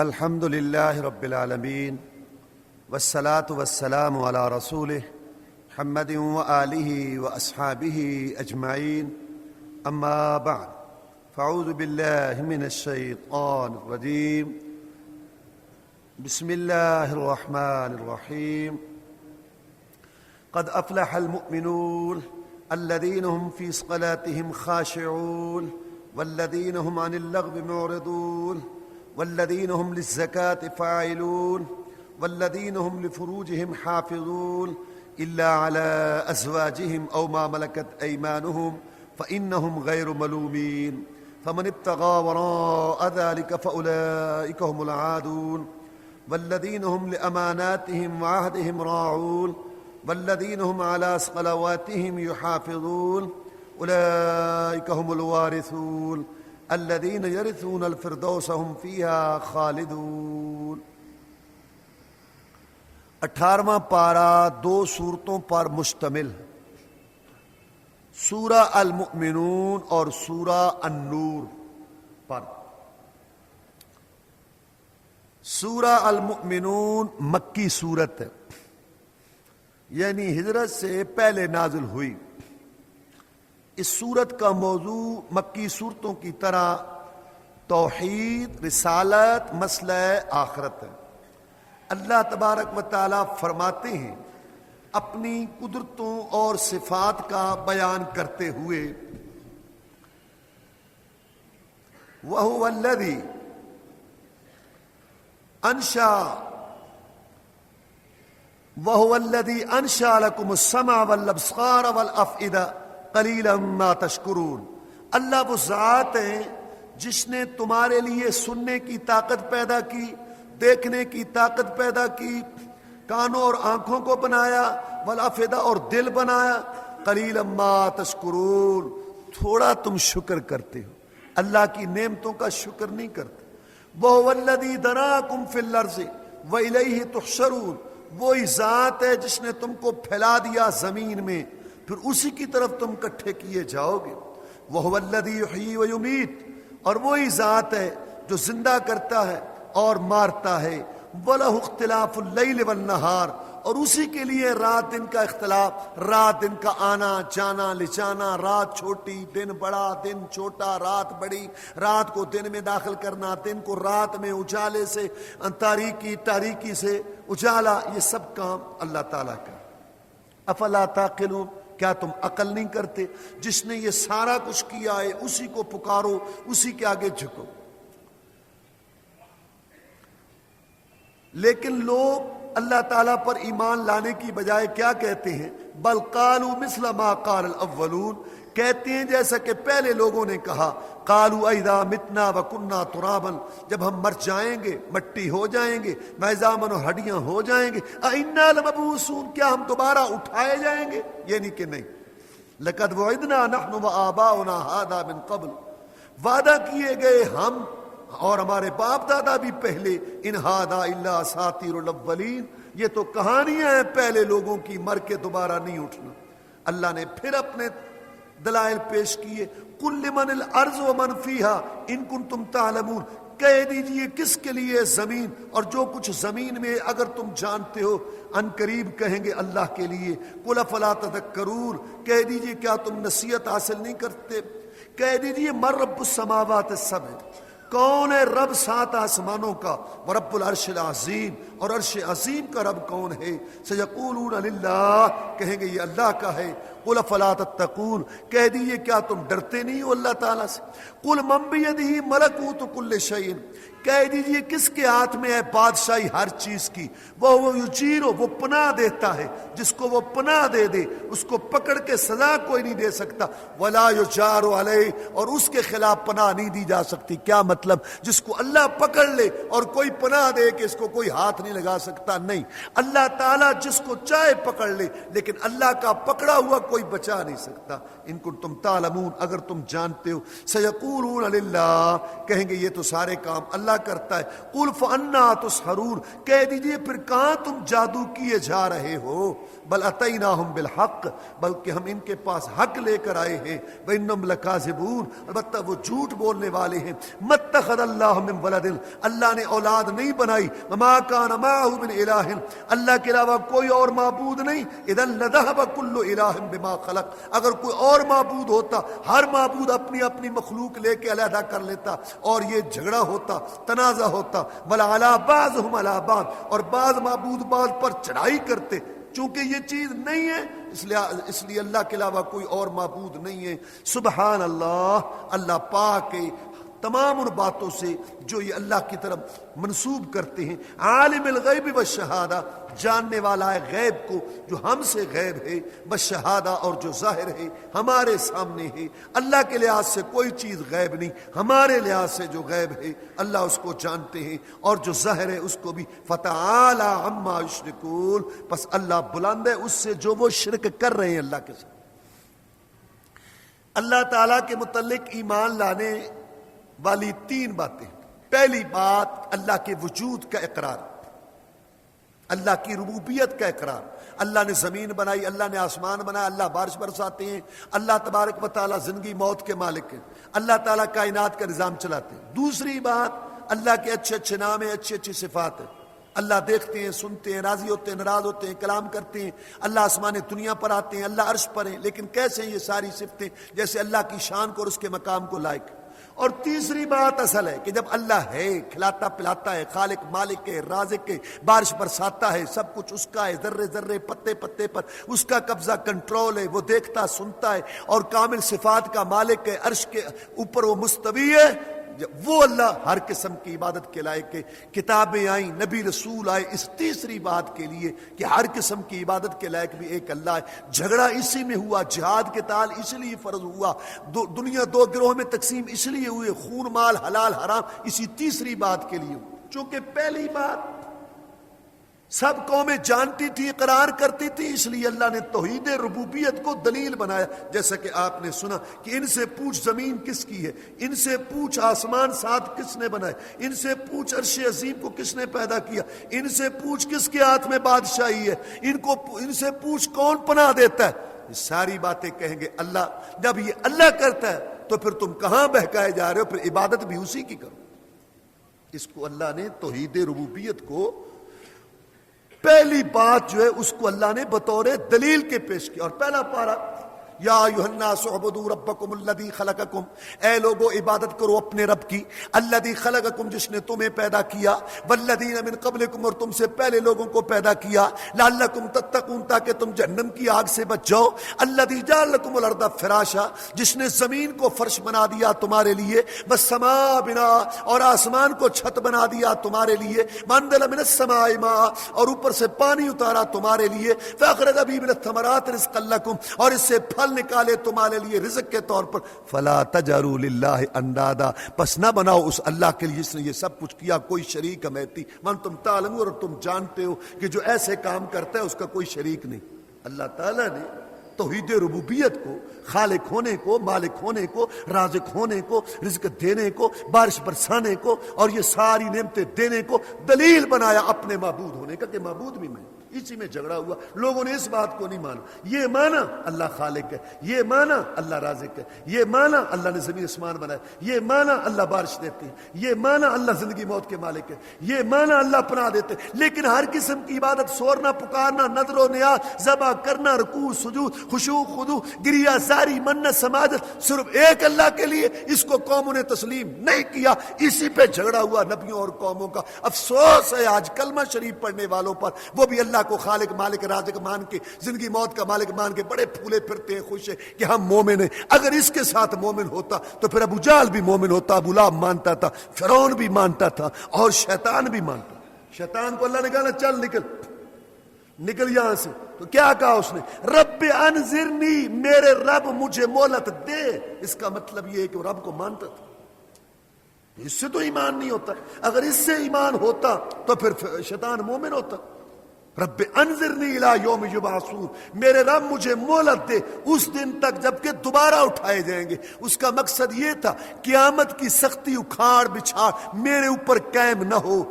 الحمد لله رب العالمين والصلاة والسلام على رسوله محمد وآله وأصحابه أجمعين أما بعد فأعوذ بالله من الشيطان الرجيم بسم الله الرحمن الرحيم قد أفلح المؤمنون الذين هم في صلاتهم خاشعون والذين هم عن اللغو معرضون والذين هم للزكاة فاعلون والذين هم لفروجهم حافظون إلا على أزواجهم أو ما ملكت أيمانهم فإنهم غير ملومين فمن ابتغى وراء ذلك فأولئك هم العادون والذين هم لأماناتهم وعهدهم راعون والذين هم على صلواتهم يحافظون أولئك هم الوارثون الذين يرثون الفردوس هم فيها خالدون۔ 18واں پارہ دو صورتوں پر مشتمل ہے، سورہ المؤمنون اور سورہ النور پر۔ سورہ المؤمنون مکی سورت ہے، یعنی ہجرت سے پہلے نازل ہوئی۔ اس سورت کا موضوع مکی صورتوں کی طرح توحید، رسالت، مسئلہ آخرت ہے۔ اللہ تبارک و تعالیٰ فرماتے ہیں اپنی قدرتوں اور صفات کا بیان کرتے ہوئے، وَهُوَ الَّذِي أَنشَأَ لَكُمُ السَّمْعَ وَالْأَبْصَارَ وَالْأَفْئِدَةَ قَلِيلًا مَا تَشْكُرُونَ۔ اللہ وہ ذات ہے جس نے تمہارے لیے سننے کی طاقت پیدا کی، دیکھنے کی طاقت پیدا کی، کانوں اور آنکھوں کو بنایا، والافئدہ اور دل بنایا، قلیلا ما تشکرون، تھوڑا تم شکر کرتے ہو، اللہ کی نعمتوں کا شکر نہیں کرتے۔ وَهُوَ الَّذِي ذَرَاكُمْ فِي الْأَرْضِ وَإِلَيْهِ تُحْشَرُونَ، وہی ذات ہے جس نے تم کو پھیلا دیا زمین میں، پھر اسی کی طرف تم کٹھے کیے جاؤ گے۔ وَهُوَ الَّذِي يُحْيِي وَيُمِيتُ، اور وہی ذات ہے جو زندہ کرتا ہے اور مارتا ہے۔ وَلَهُ اخْتِلَافُ اللَّيْلِ وَالنَّهَارِ، اور اسی کے لیے رات دن کا اختلاف، رات دن کا آنا جانا لے جانا، رات چھوٹی دن بڑا، دن چھوٹا رات بڑی، رات کو دن میں داخل کرنا، دن کو رات میں، اجالے سے تاریکی سے اجالا، یہ سب کام اللہ تعالیٰ کا۔ افلا تعقلون، کیا تم عقل نہیں کرتے؟ جس نے یہ سارا کچھ کیا ہے اسی کو پکارو، اسی کے آگے جھکو۔ لیکن لوگ اللہ تعالیٰ پر ایمان لانے کی بجائے کیا کہتے ہیں؟ بل قالوا مثل ما قال الاولون، کہتے ہیں جیسا کہ پہلے لوگوں نے کہا۔ قالوا اذا متنا وكنا ترابا، جب ہم مر جائیں گے، مٹی ہو جائیں گے، وعظاما، ہڈیاں ہو جائیں گے، أئنا لمبعوثون، کیا ہم دوبارہ اٹھائے جائیں گے؟ یعنی کہ نہیں۔ لقد وعدنا نحن وآباؤنا هذا من قبل، وعدہ کیے گئے ہم اور ہمارے باپ دادا بھی پہلے، ان هذا الا اساطیر الاولین، یہ تو کہانیاں ہیں پہلے لوگوں کی، مر کے دوبارہ نہیں اٹھنا۔ اللہ نے پھر اپنے دلائل پیش کیے۔ قل لمن الارض ومن فیہا ان کنتم تعلمون، کہہ دیجئے کس کے لیے زمین اور جو کچھ زمین میں اگر تم جانتے ہو، ان قریب کہیں گے اللہ کے لیے۔ قل افلا تذکرون، کہہ دیجئے کیا تم نصیحت حاصل نہیں کرتے؟ کہہ دیجئے من رب السماوات السبع، کون ہے رب 7 آسمانوں کا، ورب العرش العظیم، اور عرش عظیم کا رب کون ہے؟ سیقولون للہ، کہیں گے یہ اللہ کا ہے۔ قل افلا تتقون، کہہ دیجئے کیا تم ڈرتے نہیں ہو اللہ تعالیٰ سے؟ قل من بیدہ ملکوت کل شیء، کہہ دیجئے کس کے ہاتھ میں ہے بادشاہی ہر چیز کی؟ وہ یجیر، وہ پناہ دیتا ہے، جس کو وہ پناہ دے دے اس کو پکڑ کے سزا کوئی نہیں دے سکتا۔ ولا یجار علیہ، اور اس کے خلاف پناہ نہیں دی جا سکتی۔ کیا مطلب؟ جس کو اللہ پکڑ لے اور کوئی پناہ دے کہ اس کو کوئی ہاتھ نہیں لگا سکتا، نہیں۔ اللہ تعالیٰ جس کو چاہے پکڑ لے، لیکن اللہ کا پکڑا ہوا کوئی بچا نہیں سکتا. ان کو تم تعلمون اگر تم جانتے ہو. سیقولون للہ کہیں گے یہ تو سارے کام اللہ کرتا ہے. قل فانا تسحرون کہہ دیجئے پھر کہاں تم جادو کیے جا رہے ہو. بل اتیناہم بالحق بلکہ ہم ان کے پاس حق لے کر آئے ہیں. وانہم لکاذبون البتہ وہ جھوٹ بولنے والے ہیں. متخذ اللہ من ولد اللہ نے اولاد نہیں بنائی. وما کان معہ من الہ اللہ کے علاوہ کوئی اور معبود نہیں. اذا لذهب كل الہ بما خلق اگر کوئی اور معبود ہوتا ہر معبود اپنی اپنی مخلوق لے کے علیحدہ کر لیتا اور یہ جھگڑا ہوتا تنازع ہوتا. ولا بعضهم على بعض اور بعض معبود بعض پر چڑھائی کرتے. چونکہ یہ چیز نہیں ہے اس لیے اللہ کے علاوہ کوئی اور معبود نہیں ہے. سبحان اللہ اللہ پاک ہے تمام ان باتوں سے جو یہ اللہ کی طرف منسوب کرتے ہیں. عالم الغیب والشہادہ جاننے والا ہے غیب کو جو ہم سے غیب ہے. والشہادہ اور جو ظاہر ہے ہمارے سامنے ہے. اللہ کے لحاظ سے کوئی چیز غیب نہیں. ہمارے لحاظ سے جو غیب ہے اللہ اس کو جانتے ہیں اور جو ظاہر ہے اس کو بھی. فتعالی عما یشرکون پس اللہ بلند ہے اس سے جو وہ شرک کر رہے ہیں اللہ کے ساتھ. اللہ تعالیٰ کے متعلق ایمان لانے والی تین باتیں. پہلی بات اللہ کے وجود کا اقرار, اللہ کی ربوبیت کا اقرار. اللہ نے زمین بنائی, اللہ نے آسمان بنایا, اللہ بارش برساتے ہیں, اللہ تبارک و تعالیٰ زندگی موت کے مالک ہیں, اللہ تعالیٰ کائنات کا نظام چلاتے ہیں. دوسری بات اللہ کے اچھے اچھے نام ہیں, اچھی اچھی صفات ہیں. اللہ دیکھتے ہیں, سنتے ہیں, راضی ہوتے ہیں, ناراض ہوتے ہیں, کلام کرتے ہیں. اللہ آسمان دنیا پر آتے ہیں, اللہ عرش پر ہیں. لیکن کیسے یہ ساری صفتیں جیسے اللہ کی شان کو اور اس کے مقام کو لائق. اور تیسری بات اصل ہے کہ جب اللہ ہے, کھلاتا پلاتا ہے, خالق مالک ہے, رازق ہے, بارش برساتا ہے, سب کچھ اس کا ہے, ذرے ذرے پتے پتے پر اس کا قبضہ کنٹرول ہے, وہ دیکھتا سنتا ہے اور کامل صفات کا مالک ہے, عرش کے اوپر وہ مستوی ہے. وہ اللہ ہر قسم کی عبادت کے لائق ہے. کتابیں آئیں, نبی رسول آئے اس تیسری بات کے لیے کہ ہر قسم کی عبادت کے لائق بھی ایک اللہ ہے. جھگڑا اسی میں ہوا, جہاد کے تال اس لیے فرض ہوا, دنیا دو گروہ میں تقسیم اس لیے ہوئے, خون مال حلال حرام اسی تیسری بات کے لیے. چونکہ پہلی بات سب قومیں جانتی تھی, اقرار کرتی تھی, اس لیے اللہ نے توحید ربوبیت کو دلیل بنایا. جیسا کہ آپ نے سنا کہ ان سے پوچھ زمین کس کی ہے, ان سے پوچھ آسمان سات کس نے بنائے, ان سے پوچھ عرش عظیم کو کس نے پیدا کیا, ان سے پوچھ کس کے ہاتھ میں بادشاہی ہے, ان سے پوچھ کون پناہ دیتا ہے. یہ ساری باتیں کہیں گے اللہ. جب یہ اللہ کرتا ہے تو پھر تم کہاں بہکائے جا رہے ہو, پھر عبادت بھی اسی کی کرو. اس کو اللہ نے توحید ربوبیت کو پہلی بات جو ہے اس کو اللہ نے بطور دلیل کے پیش کیا. اور پہلا پارہ یا ایھا الناس اعبدوا ربکم الذی خلقکم, اے لوگو عبادت کرو اپنے رب کی, الذی خلقکم جس نے تمہیں پیدا کیا, والذین من قبلکم اور تم سے پہلے لوگوں کو پیدا کیا, لعلکم تتقون تاکہ تم جہنم کی آگ سے بچ جاؤ, الذی جعل لکم الارض فراشا جس نے زمین کو فرش بنا دیا تمہارے لیے, والسماء بناء اور آسمان کو چھت بنا دیا تمہارے لیے, وانزل من السماء ماء اور اوپر سے پانی اتارا تمہارے لیے, فاخرج به من الثمرات رزقا لکم اور اس سے پھل نکالے تمہارے لیے رزق کے طور پر. فلا تجعلوا للہ اندادا پس نہ بناؤ اس اللہ کے لیے جس نے یہ سب کچھ کیا کوئی شریک امیتی. وانتم تعلمون اور تم جانتے ہو کہ جو ایسے کام کرتا ہے اس کا کوئی شریک نہیں. اللہ تعالیٰ نے توحید ربوبیت کو, خالق ہونے کو, مالک ہونے کو, رازق ہونے کو, رزق دینے کو, بارش برسانے کو اور یہ ساری نعمتیں دینے کو دلیل بنایا اپنے معبود ہونے کا کہ معبود بھی میں. اسی میں جھگڑا ہوا, لوگوں نے اس بات کو نہیں مانا. یہ مانا اللہ خالق ہے, یہ مانا اللہ رازق ہے, یہ مانا اللہ نے زمین اسمان بنایا, یہ مانا اللہ بارش دیتے ہیں, یہ مانا اللہ زندگی موت کے مالک ہے, یہ مانا اللہ پناہ دیتے. لیکن ہر قسم کی عبادت, سورنا, پکارنا, نظر و نیاز, ذبح کرنا, رکوع سجود, خشوع خضوع, گریہ زاری, منت سماجت صرف ایک اللہ کے لیے, اس کو قوموں نے تسلیم نہیں کیا. اسی پہ جھگڑا ہوا نبیوں اور قوموں کا. افسوس ہے آج کلمہ شریف پڑھنے والوں پر, وہ بھی اللہ کو خالق مالک رازق مان کے, زندگی موت کا مالک مان کے بڑے پھولے پھرتے ہیں, خوش ہے کہ ہم مومن ہیں. اگر اس کے ساتھ مومن ہوتا تو پھر ابو جہل بھی مومن ہوتا, ابو لہب مانتا تھا, فرعون بھی مانتا تھا اور شیطان بھی مانتا. شیطان کو اللہ نے کہا چل نکل یہاں سے. تو کیا کہا اس نے, رب انظرنی, میرے رب مجھے مہلت دے. اس کا مطلب یہ ہے کہ وہ رب کو مانتا تھا. اس سے تو ایمان نہیں ہوتا. اگر اس سے ایمان ہوتا تو پھر شیطان مومن ہوتا. رب انظرنی الی یوم یبعثون، میرے رب مجھے مہلت دے اس دن تک جب کہ دوبارہ اٹھائے جائیں گے۔ اس کا مقصد یہ تھا قیامت کی سختی اکھاڑ بچھاڑ میرے اوپر قائم نہ ہو،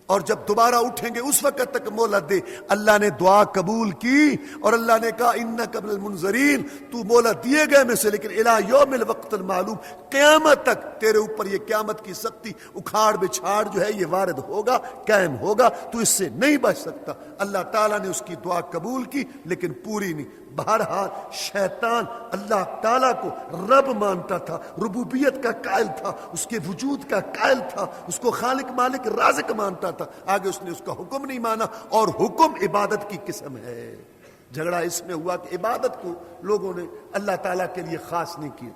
اور جب دوبارہ اٹھیں گے اس وقت تک مہلت دے۔ اللہ نے دعا قبول کی اور اللہ نے کہا انک من المنذرین، تو مہلت دیے گئے میں سے، لیکن الی یوم الوقت المعلوم، قیامت تک تیرے اوپر یہ قیامت کی سختی اکھاڑ بچھاڑ جو ہے یہ وارد ہوگا، قائم ہوگا، تو اس سے نہیں بچ سکتا۔ اللہ تعالیٰ نے اس کی دعا قبول کی لیکن پوری نہیں۔ بہرحال شیطان اللہ تعالیٰ کو رب مانتا تھا، ربوبیت کا قائل تھا، اس کے وجود کا قائل تھا، اس کو خالق مالک رازق مانتا تھا۔ آگے اس نے اس کا حکم نہیں مانا، اور حکم عبادت کی قسم ہے۔ جھگڑا اس میں ہوا کہ عبادت کو لوگوں نے اللہ تعالیٰ کے لیے خاص نہیں کی۔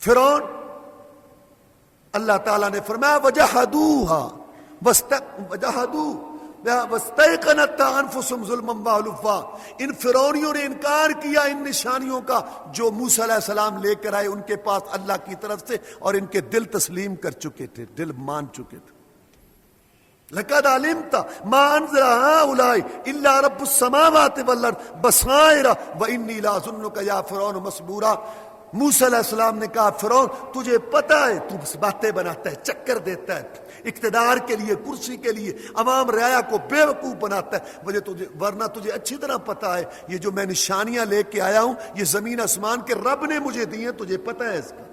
فرعون، اللہ تعالیٰ نے فرمایا وَاسْتَيْقَنَتْهَا أَنفُسُهُمْ ظُلْمًا وَعُلُوًّا، ان فرعونیوں نے انکار کیا ان نشانیوں کا جو موسیٰ علیہ السلام لے کر آئے ان کے پاس اللہ کی طرف سے، اور ان کے دل تسلیم کر چکے تھے، دل مان چکے تھے۔ لَقَدْ عَلِمْتَ مَا أَنزَلَ هَٰؤُلَاءِ إِلَّا رَبُّ السَّمَاوَاتِ وَالْأَرْضِ بَصَائِرَ وَإِنِّي لَأَظُنُّكَ يَا فِرْعَوْنُ مَثْبُورًا۔ موسیٰ علیہ السلام نے کہا فرعون تجھے پتہ ہے تو بس باتیں بناتا ہے، چکر دیتا ہے، اقتدار کے لیے، کرسی کے لیے عوام رعایا کو بے وقوف بناتا ہے، ورنہ تجھے اچھی طرح پتہ ہے یہ جو میں نشانیاں لے کے آیا ہوں یہ زمین آسمان کے رب نے مجھے دی ہیں، تجھے پتہ ہے اس کا۔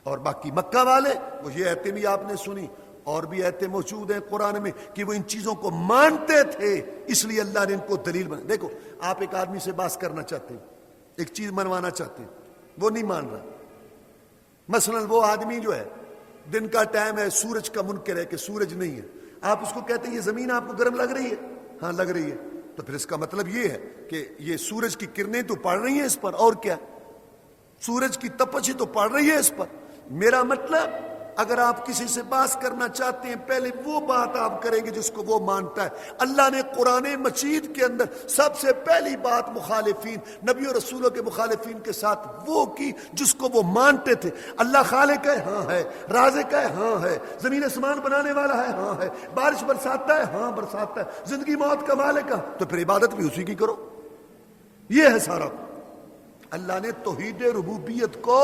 اور باقی مکہ والے وہ یہ ایتیں بھی آپ نے سنی، اور بھی ایتیں موجود ہیں قرآن میں کہ وہ ان چیزوں کو مانتے تھے، اس لیے اللہ نے ان کو دلیل بنا۔ دیکھو آپ ایک آدمی سے بات کرنا چاہتے ہیں، ایک چیز منوانا چاہتے ہیں، وہ نہیں مان رہا، مثلا وہ آدمی جو ہے دن کا ٹائم ہے، سورج کا منکر ہے کہ سورج نہیں ہے، آپ اس کو کہتے ہیں یہ زمین آپ کو گرم لگ رہی ہے، ہاں لگ رہی ہے، تو پھر اس کا مطلب یہ ہے کہ یہ سورج کی کرنیں تو پڑ رہی ہیں اس پر، اور کیا سورج کی تپش ہی تو پڑ رہی ہے اس پر۔ میرا مطلب اگر آپ کسی سے بات کرنا چاہتے ہیں پہلے وہ بات آپ کریں گے جس کو وہ مانتا ہے۔ اللہ نے قرآن مجید کے اندر سب سے پہلی بات مخالفین، نبی اور رسولوں کے مخالفین کے ساتھ وہ کی جس کو وہ مانتے تھے۔ اللہ خالق ہے، ہاں ہے، رازق ہے، ہاں ہے، زمین آسمان بنانے والا ہے، ہاں ہے، بارش برساتا ہے، ہاں برساتا ہے، زندگی موت کا مالک ہے، تو پھر عبادت بھی اسی کی کرو۔ یہ ہے سارا۔ اللہ نے توحید ربوبیت کو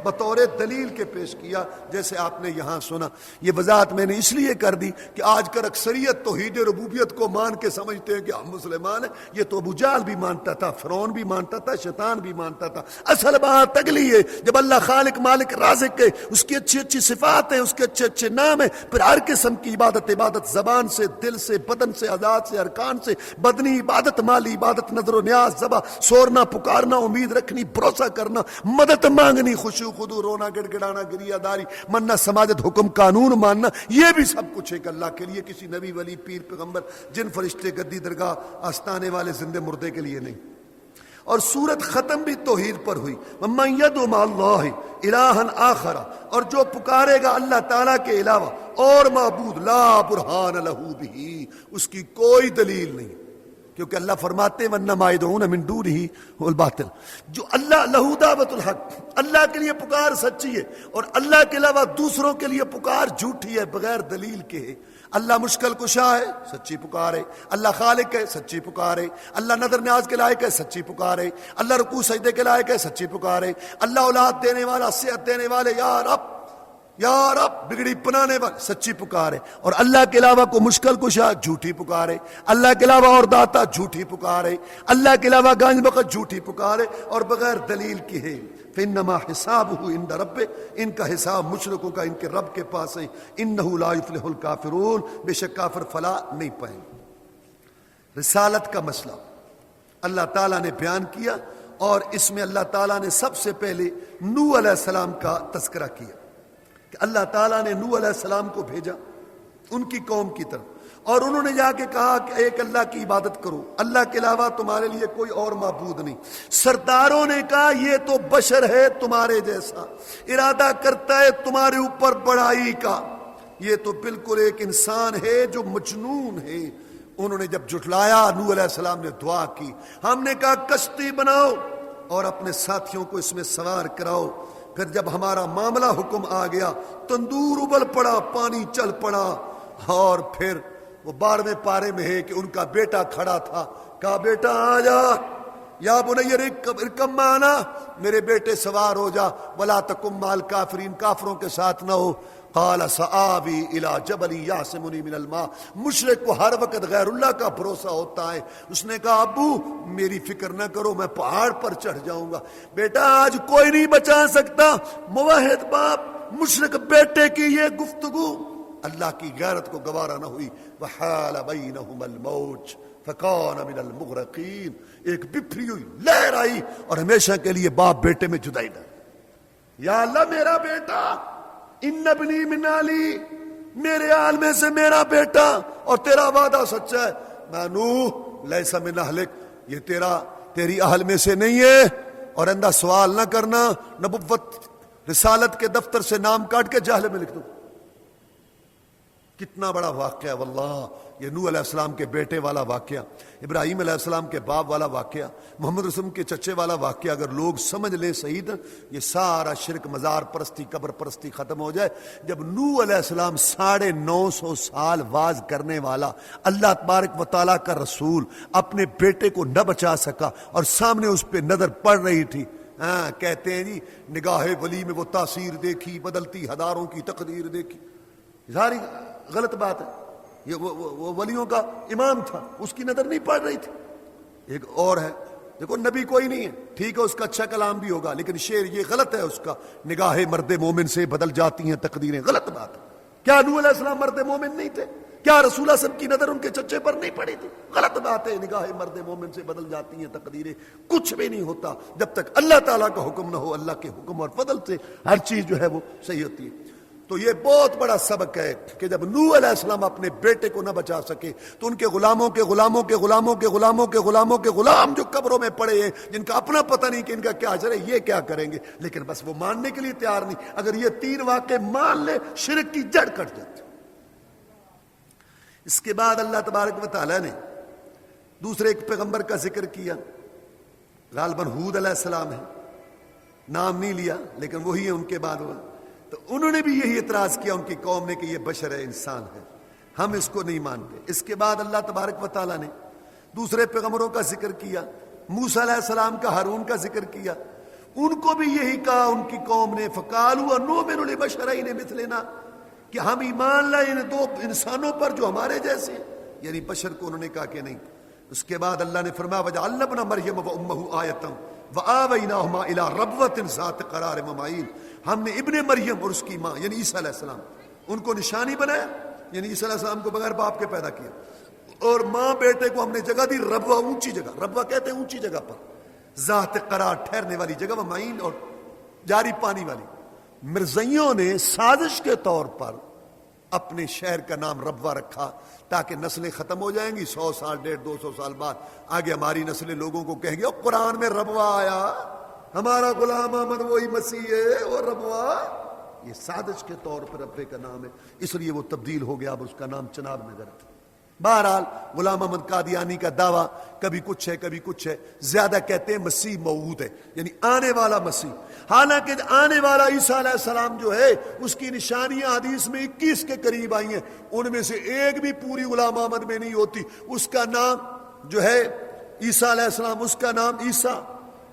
بطور دلیل کے پیش کیا، جیسے آپ نے یہاں سنا۔ یہ وضاحت میں نے اس لیے کر دی کہ آج کل اکثریت توحید ربوبیت کو مان کے سمجھتے ہیں کہ ہم مسلمان ہیں، یہ تو ابو جہل بھی مانتا تھا، فرعون بھی مانتا تھا، شیطان بھی مانتا تھا۔ اصل بات اگلی ہے، جب اللہ خالق مالک رازق ہے، اس کی اچھی اچھی صفات ہیں، اس کے اچھے اچھے نام ہیں، پھر ہر قسم کی عبادت زبان سے، دل سے، بدن سے، اعضاء سے، ارکان سے، بدنی عبادت، مالی عبادت، نظر و نیاز، ذبح، سورنا، پکارنا، امید رکھنی، بھروسہ کرنا، مدد مانگنی، خشوع خضوع، رونا گڑ گڑانا، گریہ داری، مننا، سماجت، حکم قانون ماننا، یہ بھی سب کچھ ایک اللہ کے لیے، کسی نبی ولی پیر پیغمبر جن فرشتے گدی درگاہ آستانے والے زندے مردے کے لیے نہیں۔ اور سورت ختم بھی توحید پر ہوئی، وَمَن يَدْعُ مَعَ اللَّهِ إِلَٰهًا آخَرَ، اور جو پکارے گا اللہ تعالیٰ کے علاوہ اور معبود، لا برہان لہ بہ، اس کی کوئی دلیل نہیں، کیونکہ اللہ فرماتے ہیں وَإِنَّمَا يَدْعُونَ مِن دُونِهِ هُوَ الْبَاطِلُ، جو اللہ لہو دعوت الحق، اللہ کے لیے پکار سچی ہے، اور اللہ کے علاوہ دوسروں کے لیے پکار جھوٹی ہے، بغیر دلیل کے ہے۔ اللہ مشکل کشا ہے، سچی پکار ہے، اللہ خالق ہے، سچی پکار ہے، اللہ نظر نیاز کے لائق ہے، سچی پکار ہے، اللہ رکوع سجدے کے لائق ہے، سچی پکار ہے، اللہ اولاد دینے والا، صحت دینے والے، یا رب یا رب، بگڑی پنانے والے، سچی پکار ہے۔ اور اللہ کے علاوہ کو مشکل کشا، جھوٹی پکار ہے، اللہ کے علاوہ اور داتا، جھوٹی پکار ہے، اللہ کے علاوہ گنج بخش، جھوٹی پکار ہے، اور بغیر دلیل کی ہے۔ فإنما حسابه عند ربه، ان کا حساب مشرکوں کا ان کے رب کے پاس ہے۔ انه لا يفلح الكافرون، بے شک کافر فلاح نہیں پائیں گے۔ رسالت کا مسئلہ اللہ تعالیٰ نے بیان کیا، اور اس میں اللہ تعالیٰ نے سب سے پہلے نوح علیہ السلام کا تذکرہ کیا کہ اللہ تعالیٰ نے نوح علیہ السلام کو بھیجا ان کی قوم کی طرف، اور انہوں نے جا کے کہا کہ ایک اللہ کی عبادت کرو، اللہ کے علاوہ تمہارے لیے کوئی اور معبود نہیں۔ سرداروں نے کہا یہ تو بشر ہے تمہارے جیسا، ارادہ کرتا ہے تمہارے اوپر بڑائی کا، یہ تو بالکل ایک انسان ہے جو مجنون ہے۔ انہوں نے جب جھٹلایا، نوح علیہ السلام نے دعا کی، ہم نے کہا کشتی بناؤ اور اپنے ساتھیوں کو اس میں سوار کراؤ، پھر جب ہمارا معاملہ حکم آ گیا تندور ابل پڑا، پانی چل پڑا، اور پھر وہ 12ویں پارے میں ہے کہ ان کا بیٹا کھڑا تھا، کہا بیٹا آ جا، یا بنی ارکب معنا، میرے بیٹے سوار ہو جا، ولا تکن مع الکافرین، کافروں کے ساتھ نہ ہو۔ قال سآوی الی جبل یعصمنی من الماء، مشرک کو ہر وقت غیر اللہ کا بھروسہ ہوتا ہے، اس نے کہا ابو میری فکر نہ کرو، میں پہاڑ پر چڑھ جاؤں گا۔ بیٹا آج کوئی نہیں بچا سکتا، موحد باپ مشرک بیٹے کی یہ گفتگو اللہ کی غیرت کو گوارا نہ ہوئی۔ وحال بینہم الموج فکان من المغرقین، ایک بپھری ہوئی لہر آئی اور ہمیشہ کے لیے باپ بیٹے میں جدائی نہ۔ یا اللہ میرا بیٹا، ان ابنی من علی، میرے آل میں سے میرا بیٹا، اور تیرا وعدہ سچا ہے، میں نوح لیس من اہلک، یہ تیری اہل میں سے نہیں ہے، اور اندھا سوال نہ کرنا، نبوت رسالت کے دفتر سے نام کاٹ کے جہل میں لکھ دو۔ کتنا بڑا واقعہ واللہ، یہ نوح علیہ السلام کے بیٹے والا واقعہ، ابراہیم علیہ السلام کے باپ والا واقعہ، محمد رسول اللہ کے چچے والا واقعہ، اگر لوگ سمجھ لیں صحیح نا، یہ سارا شرک، مزار پرستی، قبر پرستی ختم ہو جائے۔ جب نوح علیہ السلام 950 سال واز کرنے والا، اللہ تبارک و تعالیٰ کا رسول، اپنے بیٹے کو نہ بچا سکا اور سامنے اس پہ نظر پڑ رہی تھی، کہتے ہیں جی نگاہ ولی میں وہ تاثیر دیکھی، بدلتی ہزاروں کی تقدیر دیکھی، ساری غلط بات ہے۔ یہ وہ ولیوں کا امام تھا، اس کی نظر نہیں پڑ رہی تھی۔ ایک اور ہے، دیکھو نبی کوئی نہیں ہے، ٹھیک ہے اس کا اچھا کلام بھی ہوگا، لیکن شعر یہ غلط ہے اس کا، نگاہ مرد مومن سے بدل جاتی ہیں تقدیریں، غلط بات ہے۔ کیا نوح علیہ السلام مرد مومن نہیں تھے؟ کیا رسول اللہ صلی اللہ علیہ وسلم کی نظر ان کے چچے پر نہیں پڑی تھی؟ غلط بات ہے، نگاہ مرد مومن سے بدل جاتی ہیں تقدیریں، کچھ بھی نہیں ہوتا جب تک اللہ تعالیٰ کا حکم نہ ہو۔ اللہ کے حکم اور فضل سے ہر چیز جو ہے وہ صحیح ہوتی ہے۔ تو یہ بہت بڑا سبق ہے کہ جب نوح علیہ السلام اپنے بیٹے کو نہ بچا سکے تو ان کے غلاموں کے غلاموں کے غلاموں کے غلاموں کے غلاموں کے غلام جو قبروں میں پڑے ہیں، جن کا اپنا پتہ نہیں کہ ان کا کیا اجر ہے، یہ کیا کریں گے؟ لیکن بس وہ ماننے کے لیے تیار نہیں۔ اگر یہ 3 واقعے مان لے، شرک کی جڑ کٹ جاتی۔ اس کے بعد اللہ تبارک و تعالیٰ نے دوسرے ایک پیغمبر کا ذکر کیا، غالباً ہود علیہ السلام ہے، نام نہیں لیا لیکن وہی ہے ان کے بعد ہوا۔ تو انہوں نے بھی یہی اعتراض کیا ان کی قوم نے کہ یہ بشر ہے، انسان ہے، ہم اس کو نہیں مانتے۔ اس کے بعد اللہ تبارک و تعالیٰ نے دوسرے پیغمبروں کا ذکر کیا، موسیٰ علیہ السلام کا، ہارون کا ذکر کیا، ان کو بھی یہی کہا ان کی قوم نے، فقالوا نؤمن لبشرین مثلنا، کہ ہم ایمان لائے ان 2 انسانوں پر جو ہمارے جیسے ہیں، یعنی بشر کو انہوں نے کہا کہ نہیں۔ اس کے بعد اللہ نے فرمایا وجعلنا ابن مریم وامہ آیۃ وآویناہما الی ربوۃ ذات قرار ومعین، ہم نے ابن مریم اور اس کی ماں یعنی عیسیٰ علیہ السلام ان کو نشانی بنایا، یعنی عیسیٰ علیہ السلام کو بغیر باپ کے پیدا کیا، اور ماں بیٹے کو ہم نے جگہ دی ربوہ، اونچی جگہ، ربوہ کہتے ہیں اونچی جگہ پر، ذات قرار ٹھہرنے والی جگہ، ومعین اور جاری پانی والی۔ مرزائیوں نے سازش کے طور پر اپنے شہر کا نام ربوہ رکھا تاکہ نسلیں ختم ہو جائیں گی، 100 سال 150 200 سال بعد آگے ہماری نسلیں لوگوں کو کہیں گے او قرآن میں ربوہ آیا، ہمارا غلام احمد وہی مسیح ہے، وہ ربوہ، یہ سازش کے طور پر ربے کا نام ہے، اس لیے وہ تبدیل ہو گیا، اب اس کا نام چناب نگر ہے۔ بہرحال غلام احمد قادیانی کا دعویٰ کبھی کچھ ہے کبھی کچھ ہے، زیادہ کہتے ہیں مسیح موعود ہے، یعنی آنے والا مسیح، حالانکہ آنے والا عیسیٰ علیہ السلام جو ہے اس کی نشانیاں حدیث میں 21 کے قریب آئی ہیں، ان میں سے ایک بھی پوری غلام احمد میں نہیں ہوتی۔ اس کا نام جو ہے عیسیٰ علیہ السلام، اس کا نام عیسیٰ،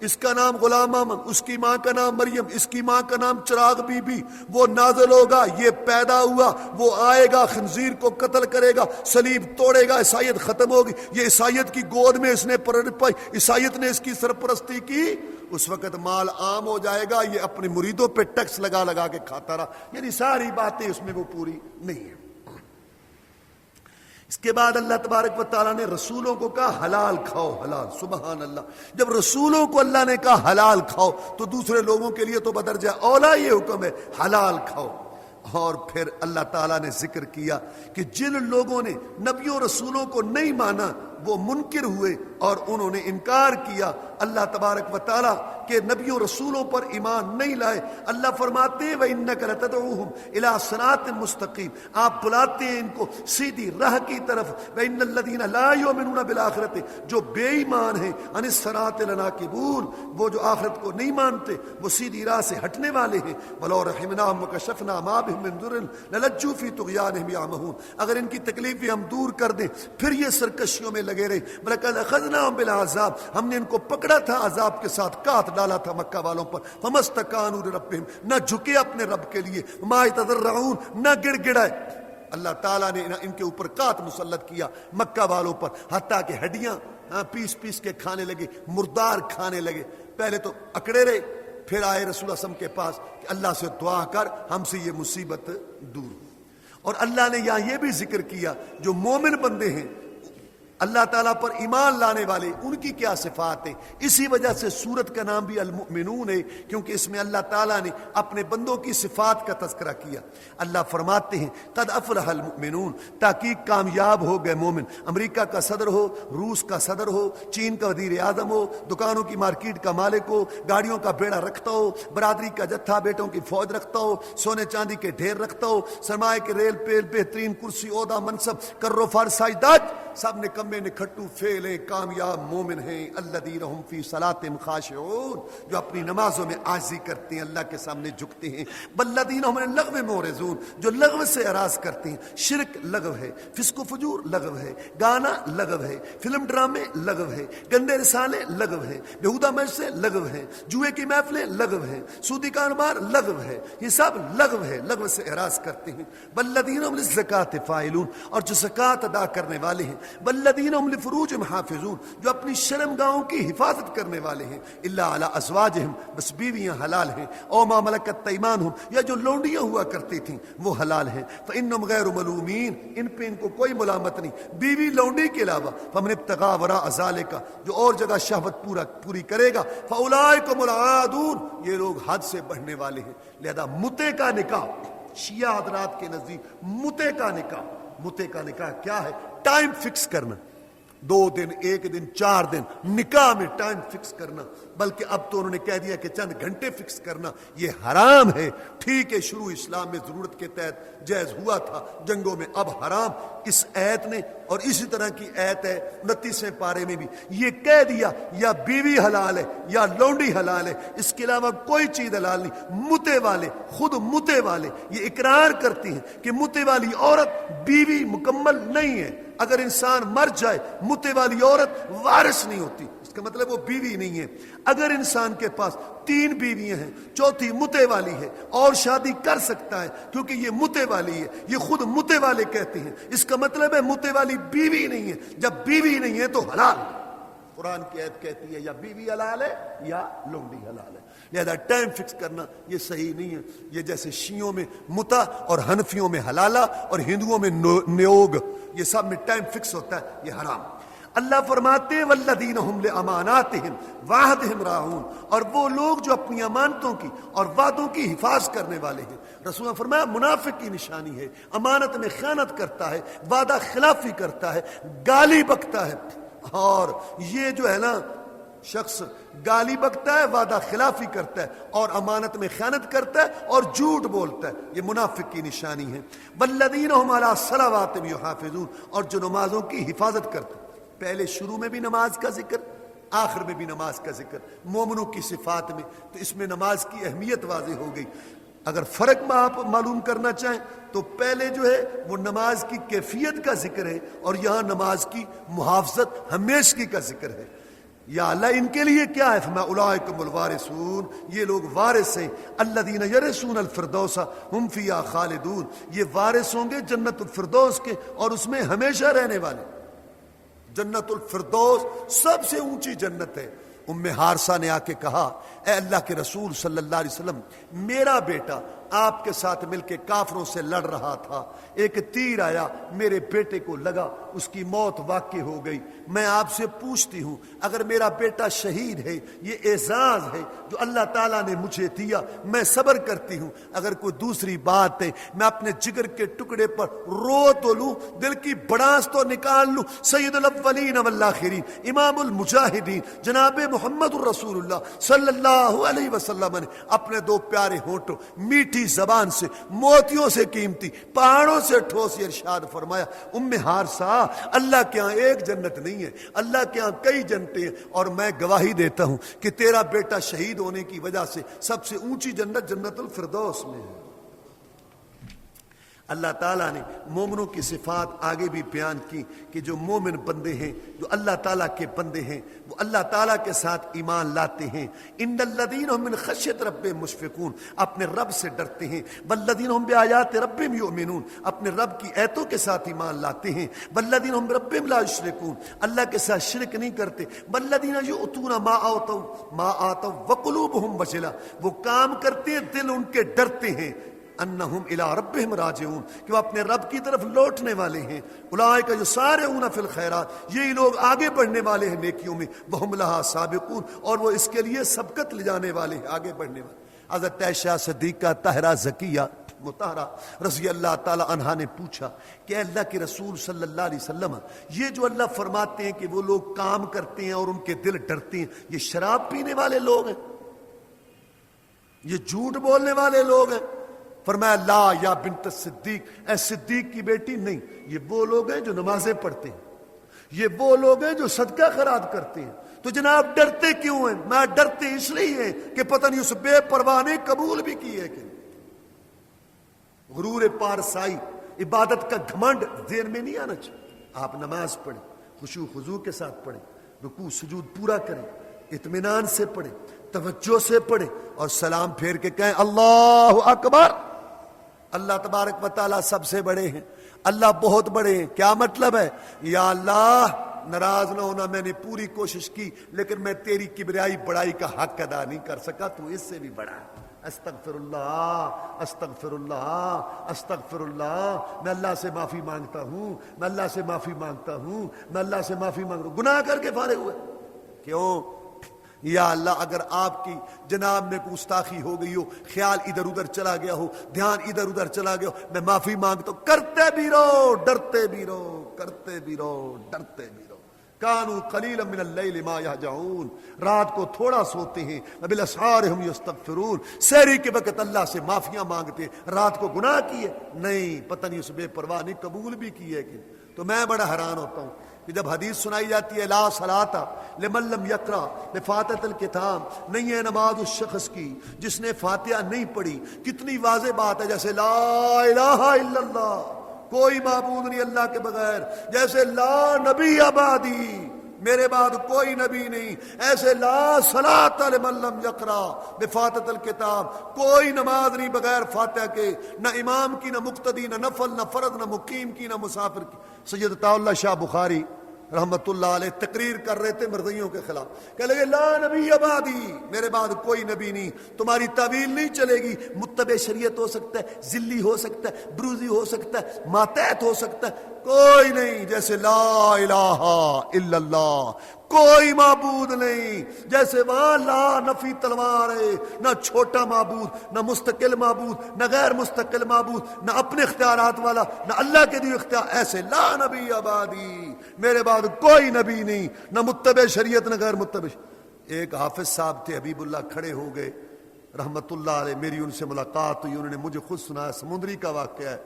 اس کا نام غلام احمد، اس کی ماں کا نام مریم، اس کی ماں کا نام چراغ بی بی، وہ نازل ہوگا، یہ پیدا ہوا، وہ آئے گا، خنزیر کو قتل کرے گا، صلیب توڑے گا، عیسائیت ختم ہوگی، یہ عیسائیت کی گود میں اس نے پرورش پائی، عیسائیت نے اس کی سرپرستی کی، اس وقت مال عام ہو جائے گا، یہ اپنے مریدوں پہ ٹیکس لگا لگا کے کھاتا رہا، یعنی ساری باتیں اس میں وہ پوری نہیں ہیں۔ اس کے بعد اللہ تبارک و تعالیٰ نے رسولوں کو کہا حلال کھاؤ، حلال، سبحان اللہ، جب رسولوں کو اللہ نے کہا حلال کھاؤ تو دوسرے لوگوں کے لیے تو بدرجہ اولا یہ حکم ہے حلال کھاؤ۔ اور پھر اللہ تعالیٰ نے ذکر کیا کہ جن لوگوں نے نبیوں رسولوں کو نہیں مانا وہ منکر ہوئے اور انہوں نے انکار کیا اللہ تبارک و تعالیٰ کے نبیوں رسولوں پر ایمان نہیں لائے. اللہ فرماتے ہیں وَإِنَّكَ لَتَدْعُوهُمْ إِلَىٰ صِرَاطٍ مُسْتَقِيمٍ, آپ بلاتے ہیں ان کو سیدھی راہ کی طرف. وَإِنَّ الَّذِينَ لَا يُؤْمِنُونَ بِالْآخِرَةِ, جو بے ایمان ہیں, عَنِ الصِّرَاطِ لَنَاكِبُونَ, وہ جو آخرت کو نہیں مانتے وہ سیدھی راہ سے ہٹنے والے ہیں. وَلَوْ رَحِمْنَاهُمْ وَكَشَفْنَا مَا بِهِم مِّن ضُرٍّ لَلَجُّوا فِي طُغْيَانِهِمْ يَعْمَهُونَ, اگر ان کی تکلیفیں ہم دور کر دیں پھر یہ سرکشیوں میں لگے رہے. وَلَقَدْ أَخَذْنَاهُم بِالْعَذَابِ, ہم نے ان کو پکڑا تھا عذاب کے ساتھ, کاٹ ڈالا تھا مکہ والوں پر. فَمَا اسْتَكَانُوا لِرَبِّهِمْ, نہ جھکے اپنے رب کے لیے. وَمَا يَتَضَرَّعُونَ, نہ گڑ گڑائے. اللہ تعالیٰ نے ان کے اوپر کات مسلط کیا مکہ والوں پر, حتیٰ کہ ہڈیاں پیس پیس کے کھانے لگے, مردار کھانے لگے. پہلے تو اکڑے رہے, پھر آئے رسول اللہ صلی اللہ علیہ وسلم کے پاس کہ اللہ سے دعا کر ہم سے یہ مصیبت دور. اور اللہ نے یہاں یہ بھی ذکر کیا جو مومن بندے ہیں اللہ تعالیٰ پر ایمان لانے والے, ان کی کیا صفات ہیں. اسی وجہ سے سورت کا نام بھی المؤمنون ہے, کیونکہ اس میں اللہ تعالیٰ نے اپنے بندوں کی صفات کا تذکرہ کیا. اللہ فرماتے ہیں قد افلح المؤمنون, تحقیق کامیاب ہو گئے مومن. امریکہ کا صدر ہو, روس کا صدر ہو, چین کا وزیر اعظم ہو, دکانوں کی مارکیٹ کا مالک ہو, گاڑیوں کا بیڑا رکھتا ہو, برادری کا جتھا بیٹوں کی فوج رکھتا ہو, سونے چاندی کے ڈھیر رکھتا ہو, سرمایہ کے ریل پیل, بہترین کرسی, عہدہ, منصب, کرو فار سائدات, سب نے کمے نکھٹو فیلے کامیاب مومن ہیں. الذین هم فی صلاتہم خاشعون, جو اپنی نمازوں میں عاجزی کرتے ہیں, اللہ کے سامنے جھکتے ہیں. والذین هم عن اللغو معرضون, جو لغو سے اعراض کرتے ہیں. شرک لغو ہے, فسق و فجور لغو ہے, گانا لغو ہے, فلم ڈرامے لغو ہے, گندے رسالے لغو ہے, بیہودہ مجلسیں لغو ہیں, جوئے کی محفلیں لغو ہیں, سودی کاروبار لغو ہے, یہ سب لغو ہے, لغو سے اعراض کرتے ہیں. والذین هم للزکاۃ فاعلون, اور جو زکوٰۃ ادا کرنے والے ہیں. والذین هم لفروجہم حافظون, جو اپنی شرمگاہوں کی حفاظت کرنے والے ہیں. الا علی ازواجہم, بس بیویاں حلال ہیں. او ما ملکت ایمانہم, یا جو لونڈیاں ہوا کرتی تھیں وہ حلال ہیں. فانہم غیر ملومین, ان پہ ان کو کوئی ملامت نہیں, بیوی لونڈی کے علاوہ. فمن ابتغى وراء ذلک, جو اور جگہ شہوت پوری کرے گا. فاولئک هم العادون, یہ لوگ حد سے بڑھنے والے ہیں. لہذا متے کا نکاح شیعہ حضرات کے نزدیک, متے کا نکاح کیا ہے؟ ٹائم فکس کرنا, 2 دن, 1 دن, 4 دن, نکاح میں ٹائم فکس کرنا. بلکہ اب تو انہوں نے کہہ دیا کہ چند گھنٹے فکس کرنا, یہ حرام ہے. ٹھیک ہے, شروع اسلام میں ضرورت کے تحت جائز ہوا تھا جنگوں میں, اب حرام. اس آیت نے, اور اسی طرح کی آیت ہے 29ویں پارے میں بھی, یہ کہہ دیا یا بیوی حلال ہے یا لونڈی حلال ہے, اس کے علاوہ کوئی چیز حلال نہیں. متے والے, خود متے والے یہ اقرار کرتے ہیں کہ متے والی عورت بیوی مکمل نہیں ہے. اگر انسان مر جائے متے والی عورت وارث نہیں ہوتی, اس کا مطلب وہ بیوی نہیں ہے. اگر انسان کے پاس 3 بیویاں ہیں, چوتھی متے والی ہے, اور شادی کر سکتا ہے کیونکہ یہ متے والی ہے. یہ خود متے والے کہتے ہیں, اس کا مطلب ہے متے والی بیوی نہیں ہے. جب بیوی نہیں ہے تو حلال. قرآن کی آیت کہتی ہے یا بیوی حلال ہے یا لونڈی حلال ہے. لہذا ٹائم فکس کرنا یہ صحیح نہیں ہے. یہ جیسے شیعوں میں متا اور حنفیوں میں حلالہ اور ہندوؤں میں نیوگ, یہ سب میں ٹائم فکس ہوتا ہے, یہ حرام. اللہ فرماتے ہیں والذین هم لاماناتہم وعہدہم راعون, اور وہ لوگ جو اپنی امانتوں کی اور وعدوں کی حفاظت کرنے والے ہیں. رسول نے فرمایا منافق کی نشانی ہے, امانت میں خیانت کرتا ہے, وعدہ خلافی کرتا ہے, گالی بکتا ہے. اور یہ جو ہے نا شخص گالی بکتا ہے, وعدہ خلافی کرتا ہے, اور امانت میں خیانت کرتا ہے, اور جھوٹ بولتا ہے, یہ منافق کی نشانی ہے. والذین هم علی صلواتہم یحافظون, اور جو نمازوں کی حفاظت کرتے ہیں. پہلے شروع میں بھی نماز کا ذکر, آخر میں بھی نماز کا ذکر مومنوں کی صفات میں, تو اس میں نماز کی اہمیت واضح ہو گئی. اگر فرق میں آپ معلوم کرنا چاہیں تو پہلے جو ہے وہ نماز کی کیفیت کا ذکر ہے, اور یہاں نماز کی محافظت ہمیشگی کا ذکر ہے. یا اللہ ان کے لیے کیا ہے؟ فما اولئکم الوارثون, یہ لوگ وارث ہیں. الذین یرثون الفردوس هم فیہا خالدون, یہ وارث ہوں گے جنت الفردوس کے, اور اس میں ہمیشہ رہنے والے. جنت الفردوس سب سے اونچی جنت ہے. ام حارثہ نے آ کے کہا اے اللہ کے رسول صلی اللہ علیہ وسلم, میرا بیٹا آپ کے ساتھ مل کے کافروں سے لڑ رہا تھا, ایک تیر آیا میرے بیٹے کو لگا, اس کی موت واقع ہو گئی. میں آپ سے پوچھتی ہوں اگر میرا بیٹا شہید ہے یہ اعزاز ہے جو اللہ تعالیٰ نے مجھے دیا, میں صبر کرتی ہوں. اگر کوئی دوسری بات ہے میں اپنے جگر کے ٹکڑے پر رو تو لوں, دل کی بڑاس تو نکال لوں. سید الاولین والآخرین امام المجاہدین جناب محمد الرسول اللہ صلی اللہ علیہ وسلم نے اپنے دو پیارے ہونٹوں میٹھی زبان سے موتیوں سے قیمتی پہاڑوں سے ٹھوس ارشاد فرمایا, ام حارثہ اللہ کے ہاں ایک جنت نہیں ہے, اللہ کے ہاں کئی جنتیں ہیں, اور میں گواہی دیتا ہوں کہ تیرا بیٹا شہید ہونے کی وجہ سے سب سے اونچی جنت جنت الفردوس میں ہے. اللہ تعالیٰ نے مومنوں کی صفات آگے بھی بیان کی کہ جو مومن بندے ہیں, جو اللہ تعالیٰ کے بندے ہیں, وہ اللہ تعالیٰ کے ساتھ ایمان لاتے ہیں. ان الذین هم من خشیت ربهم مشفقون, اپنے رب سے ڈرتے ہیں. والذین هم بآیات ربهم یؤمنون, اپنے رب کی آیتوں کے ساتھ ایمان لاتے ہیں. والذین هم بربهم لا یشرکون, اللہ کے ساتھ شرک نہیں کرتے. والذین یؤتون ما آتوا وقلوبهم وجلہ, وہ کام کرتے ہیں دل ان کے ڈرتے ہیں. انہم الی ربہم راجعون, کہ وہ اپنے رب کی طرف لوٹنے والے ہیں. اولئک یسارعون فی الخیرات, یہی لوگ آگے بڑھنے والے ہیں نیکیوں میں. وہم لہا سابقون, اور وہ اس کے لیے سبقت لے جانے والے ہیں, آگے بڑھنے والے. حضرت عائشہ صدیقہ طاہرہ زکیہ مطہرہ رضی اللہ تعالی عنہا نے پوچھا کہ اللہ کے رسول صلی اللہ علیہ وسلم, یہ جو اللہ فرماتے ہیں کہ وہ لوگ کام کرتے ہیں اور ان کے دل ڈرتے ہیں, یہ شراب پینے والے لوگ ہیں, یہ جھوٹ بولنے والے لوگ ہیں؟ فرمایا لا یا بنت صدیق, اے صدیق کی بیٹی, نہیں, یہ وہ لوگ ہیں جو نمازیں پڑھتے ہیں, یہ وہ لوگ ہیں جو صدقہ خیرات کرتے ہیں. تو جناب ڈرتے کیوں ہیں؟ میں ڈرتے اس لیے ہیں کہ پتہ نہیں اس بے پرواہ نے قبول بھی کی ہے کہ. غرور پارسائی, عبادت کا گھمنڈ ذہن میں نہیں آنا چاہیے. آپ نماز پڑھیں, خشوع خضوع کے ساتھ پڑھیں, رکوع سجود پورا کریں, اطمینان سے پڑھیں, توجہ سے پڑھیں, اور سلام پھیر کے کہیں اللہ اکبر. اللہ تبارک و تعالیٰ سب سے بڑے ہیں, اللہ بہت بڑے ہیں. کیا مطلب ہے؟ یا اللہ ناراض نہ ہونا, میں نے پوری کوشش کی لیکن میں تیری کبریائی بڑائی کا حق ادا نہیں کر سکا, تو اس سے بھی بڑا ہے. استغفر اللہ استغفر اللہ استغفر اللہ, میں اللہ سے معافی مانگتا ہوں, میں اللہ سے معافی مانگتا ہوں, میں اللہ سے معافی مانگ رہا ہوں. گناہ کر کے فارغ ہوئے. کیوں؟ یا اللہ اگر آپ کی جناب میں گستاخی ہو گئی ہو, خیال ادھر ادھر چلا گیا ہو, دھیان ادھر ادھر چلا گیا ہو, میں معافی مانگتا ہوں. کرتے بھی رہو, ڈرتے بھی رہو, کرتے بھی رہو, ڈرتے بھی رہو. کانوا قلیلا من اللیل ما یہجعون, رات کو تھوڑا سوتے ہیں. وبالاسحار هم یستغفرون, سحری کے وقت اللہ سے معافیاں مانگتے ہیں. رات کو گناہ کیے نہیں, پتہ نہیں اس بے پرواہ نے قبول بھی کی ہے کہ. تو میں بڑا حیران ہوتا ہوں کہ جب حدیث سنائی جاتی ہے لا صلاۃ لمن لم یقرأ بفاتحۃ الکتاب, نہیں ہے نماز اس شخص کی جس نے فاتحہ نہیں پڑھی. کتنی واضح بات ہے, جیسے لا الہ الا اللہ, کوئی معبود نہیں اللہ کے بغیر, جیسے لا نبی بعدی, میرے بعد کوئی نبی نہیں, ایسے لا صلاۃ لمن لم یقرأ بفاتحۃ الکتاب, کوئی نماز نہیں بغیر فاتحہ کے, نہ امام کی, نہ مقتدی, نہ نفل, نہ فرض, نہ مقیم کی, نہ مسافر کی. سید عطا اللہ شاہ بخاری رحمت اللہ علیہ تقریر کر رہے تھے مرضیوں کے خلاف, کہہ لگے لا نبی بعدی, میرے بعد کوئی نبی نہیں. تمہاری تعویل نہیں چلے گی. متبع شریعت ہو سکتا ہے, ذلی ہو سکتا ہے, بروزی ہو سکتا ہے, ماتحت ہو سکتا ہے, کوئی نہیں. جیسے لا الہ الا اللہ, کوئی معبود نہیں, جیسے وہاں لا نفی تلوار ہے, نہ چھوٹا معبود, نہ مستقل معبود, نہ غیر مستقل معبود, نہ اپنے اختیارات والا, نہ اللہ کے دیے اختیار. ایسے لا نبی آبادی, میرے بعد کوئی نبی نہیں, نہ متبع شریعت نہ غیر متبع. ایک حافظ صاحب تھے حبیب اللہ, کھڑے ہو گئے رحمت اللہ علیہ, میری ان سے ملاقات ہوئی, انہوں نے مجھے خود سنایا, سمندری کا واقعہ ہے,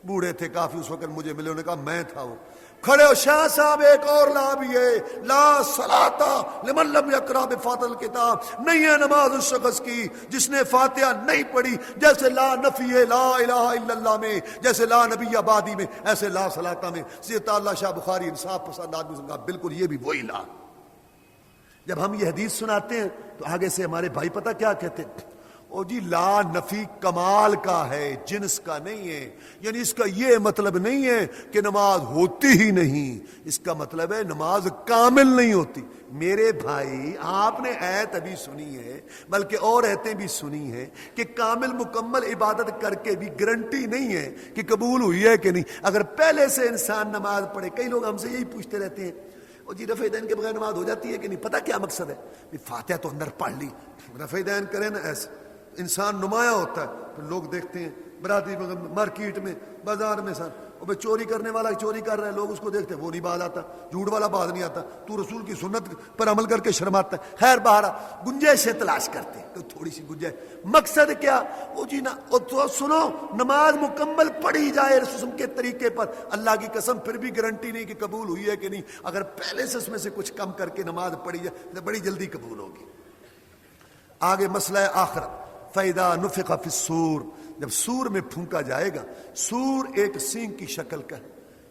بوڑھے تھے کافی اس وقت, مجھے ملے, انہوں نے کہا میں تھا وہ. کھڑے ہو شاہ صاحب, ایک اور لا بھی ہے, لا صلاۃ لمن لم یقرأ بفاتحۃ الکتاب, نہیں ہے نماز اس شخص کی جس نے فاتحہ نہیں پڑھی. جیسے لا نفی ہے لا الہ الا اللہ میں, جیسے لا نبی آبادی میں, ایسے لا صلاۃ میں. سید اللہ شاہ بخاری انصاف پسند آدمی سے کہا بالکل یہ بھی وہی لا. جب ہم یہ حدیث سناتے ہیں تو آگے سے ہمارے بھائی پتہ کیا کہتے ہیں, او جی لا نفی کمال کا ہے، جنس کا نہیں ہے، یعنی اس کا یہ مطلب نہیں ہے کہ نماز ہوتی ہی نہیں، اس کا مطلب ہے نماز کامل نہیں ہوتی۔ میرے بھائی آپ نے ایت ابھی سنی ہے، بلکہ اور ایتیں بھی سنی ہیں کہ کامل مکمل عبادت کر کے بھی گارنٹی نہیں ہے کہ قبول ہوئی ہے کہ نہیں۔ اگر پہلے سے انسان نماز پڑھے، کئی لوگ ہم سے یہی پوچھتے رہتے ہیں اور جی رفع دین کے بغیر نماز ہو جاتی ہے کہ نہیں؟ پتہ کیا مقصد ہے؟ فاتحہ تو اندر پڑھ لی، رفع دین کرے نا ایسے انسان نمایاں ہوتا ہے۔ پھر لوگ دیکھتے ہیں برادری مارکیٹ میں بازار میں سر وہ چوری کرنے والا چوری کر رہا ہے، لوگ اس کو دیکھتے ہیں، وہ نہیں باز آتا، جھوٹ والا باز نہیں آتا، تو رسول کی سنت پر عمل کر کے شرماتا ہے۔ خیر بہرحال گنجائش سے تلاش کرتے ہیں تھوڑی سی گنجائش، مقصد کیا؟ وہ جی نا تو سنو، نماز مکمل پڑھی جائے رسول کے طریقے پر، اللہ کی قسم پھر بھی گارنٹی نہیں کہ قبول ہوئی ہے کہ نہیں۔ اگر پہلے سے اس میں سے کچھ کم کر کے نماز پڑھی جائے تو بڑی جلدی قبول ہوگی۔ آگے مسئلہ آخرت، فَإِذَا نُفِخَ فِي الصُّورِ، جب سور میں پھونکا جائے گا۔ سور ایک سینگ کی شکل کا ہے،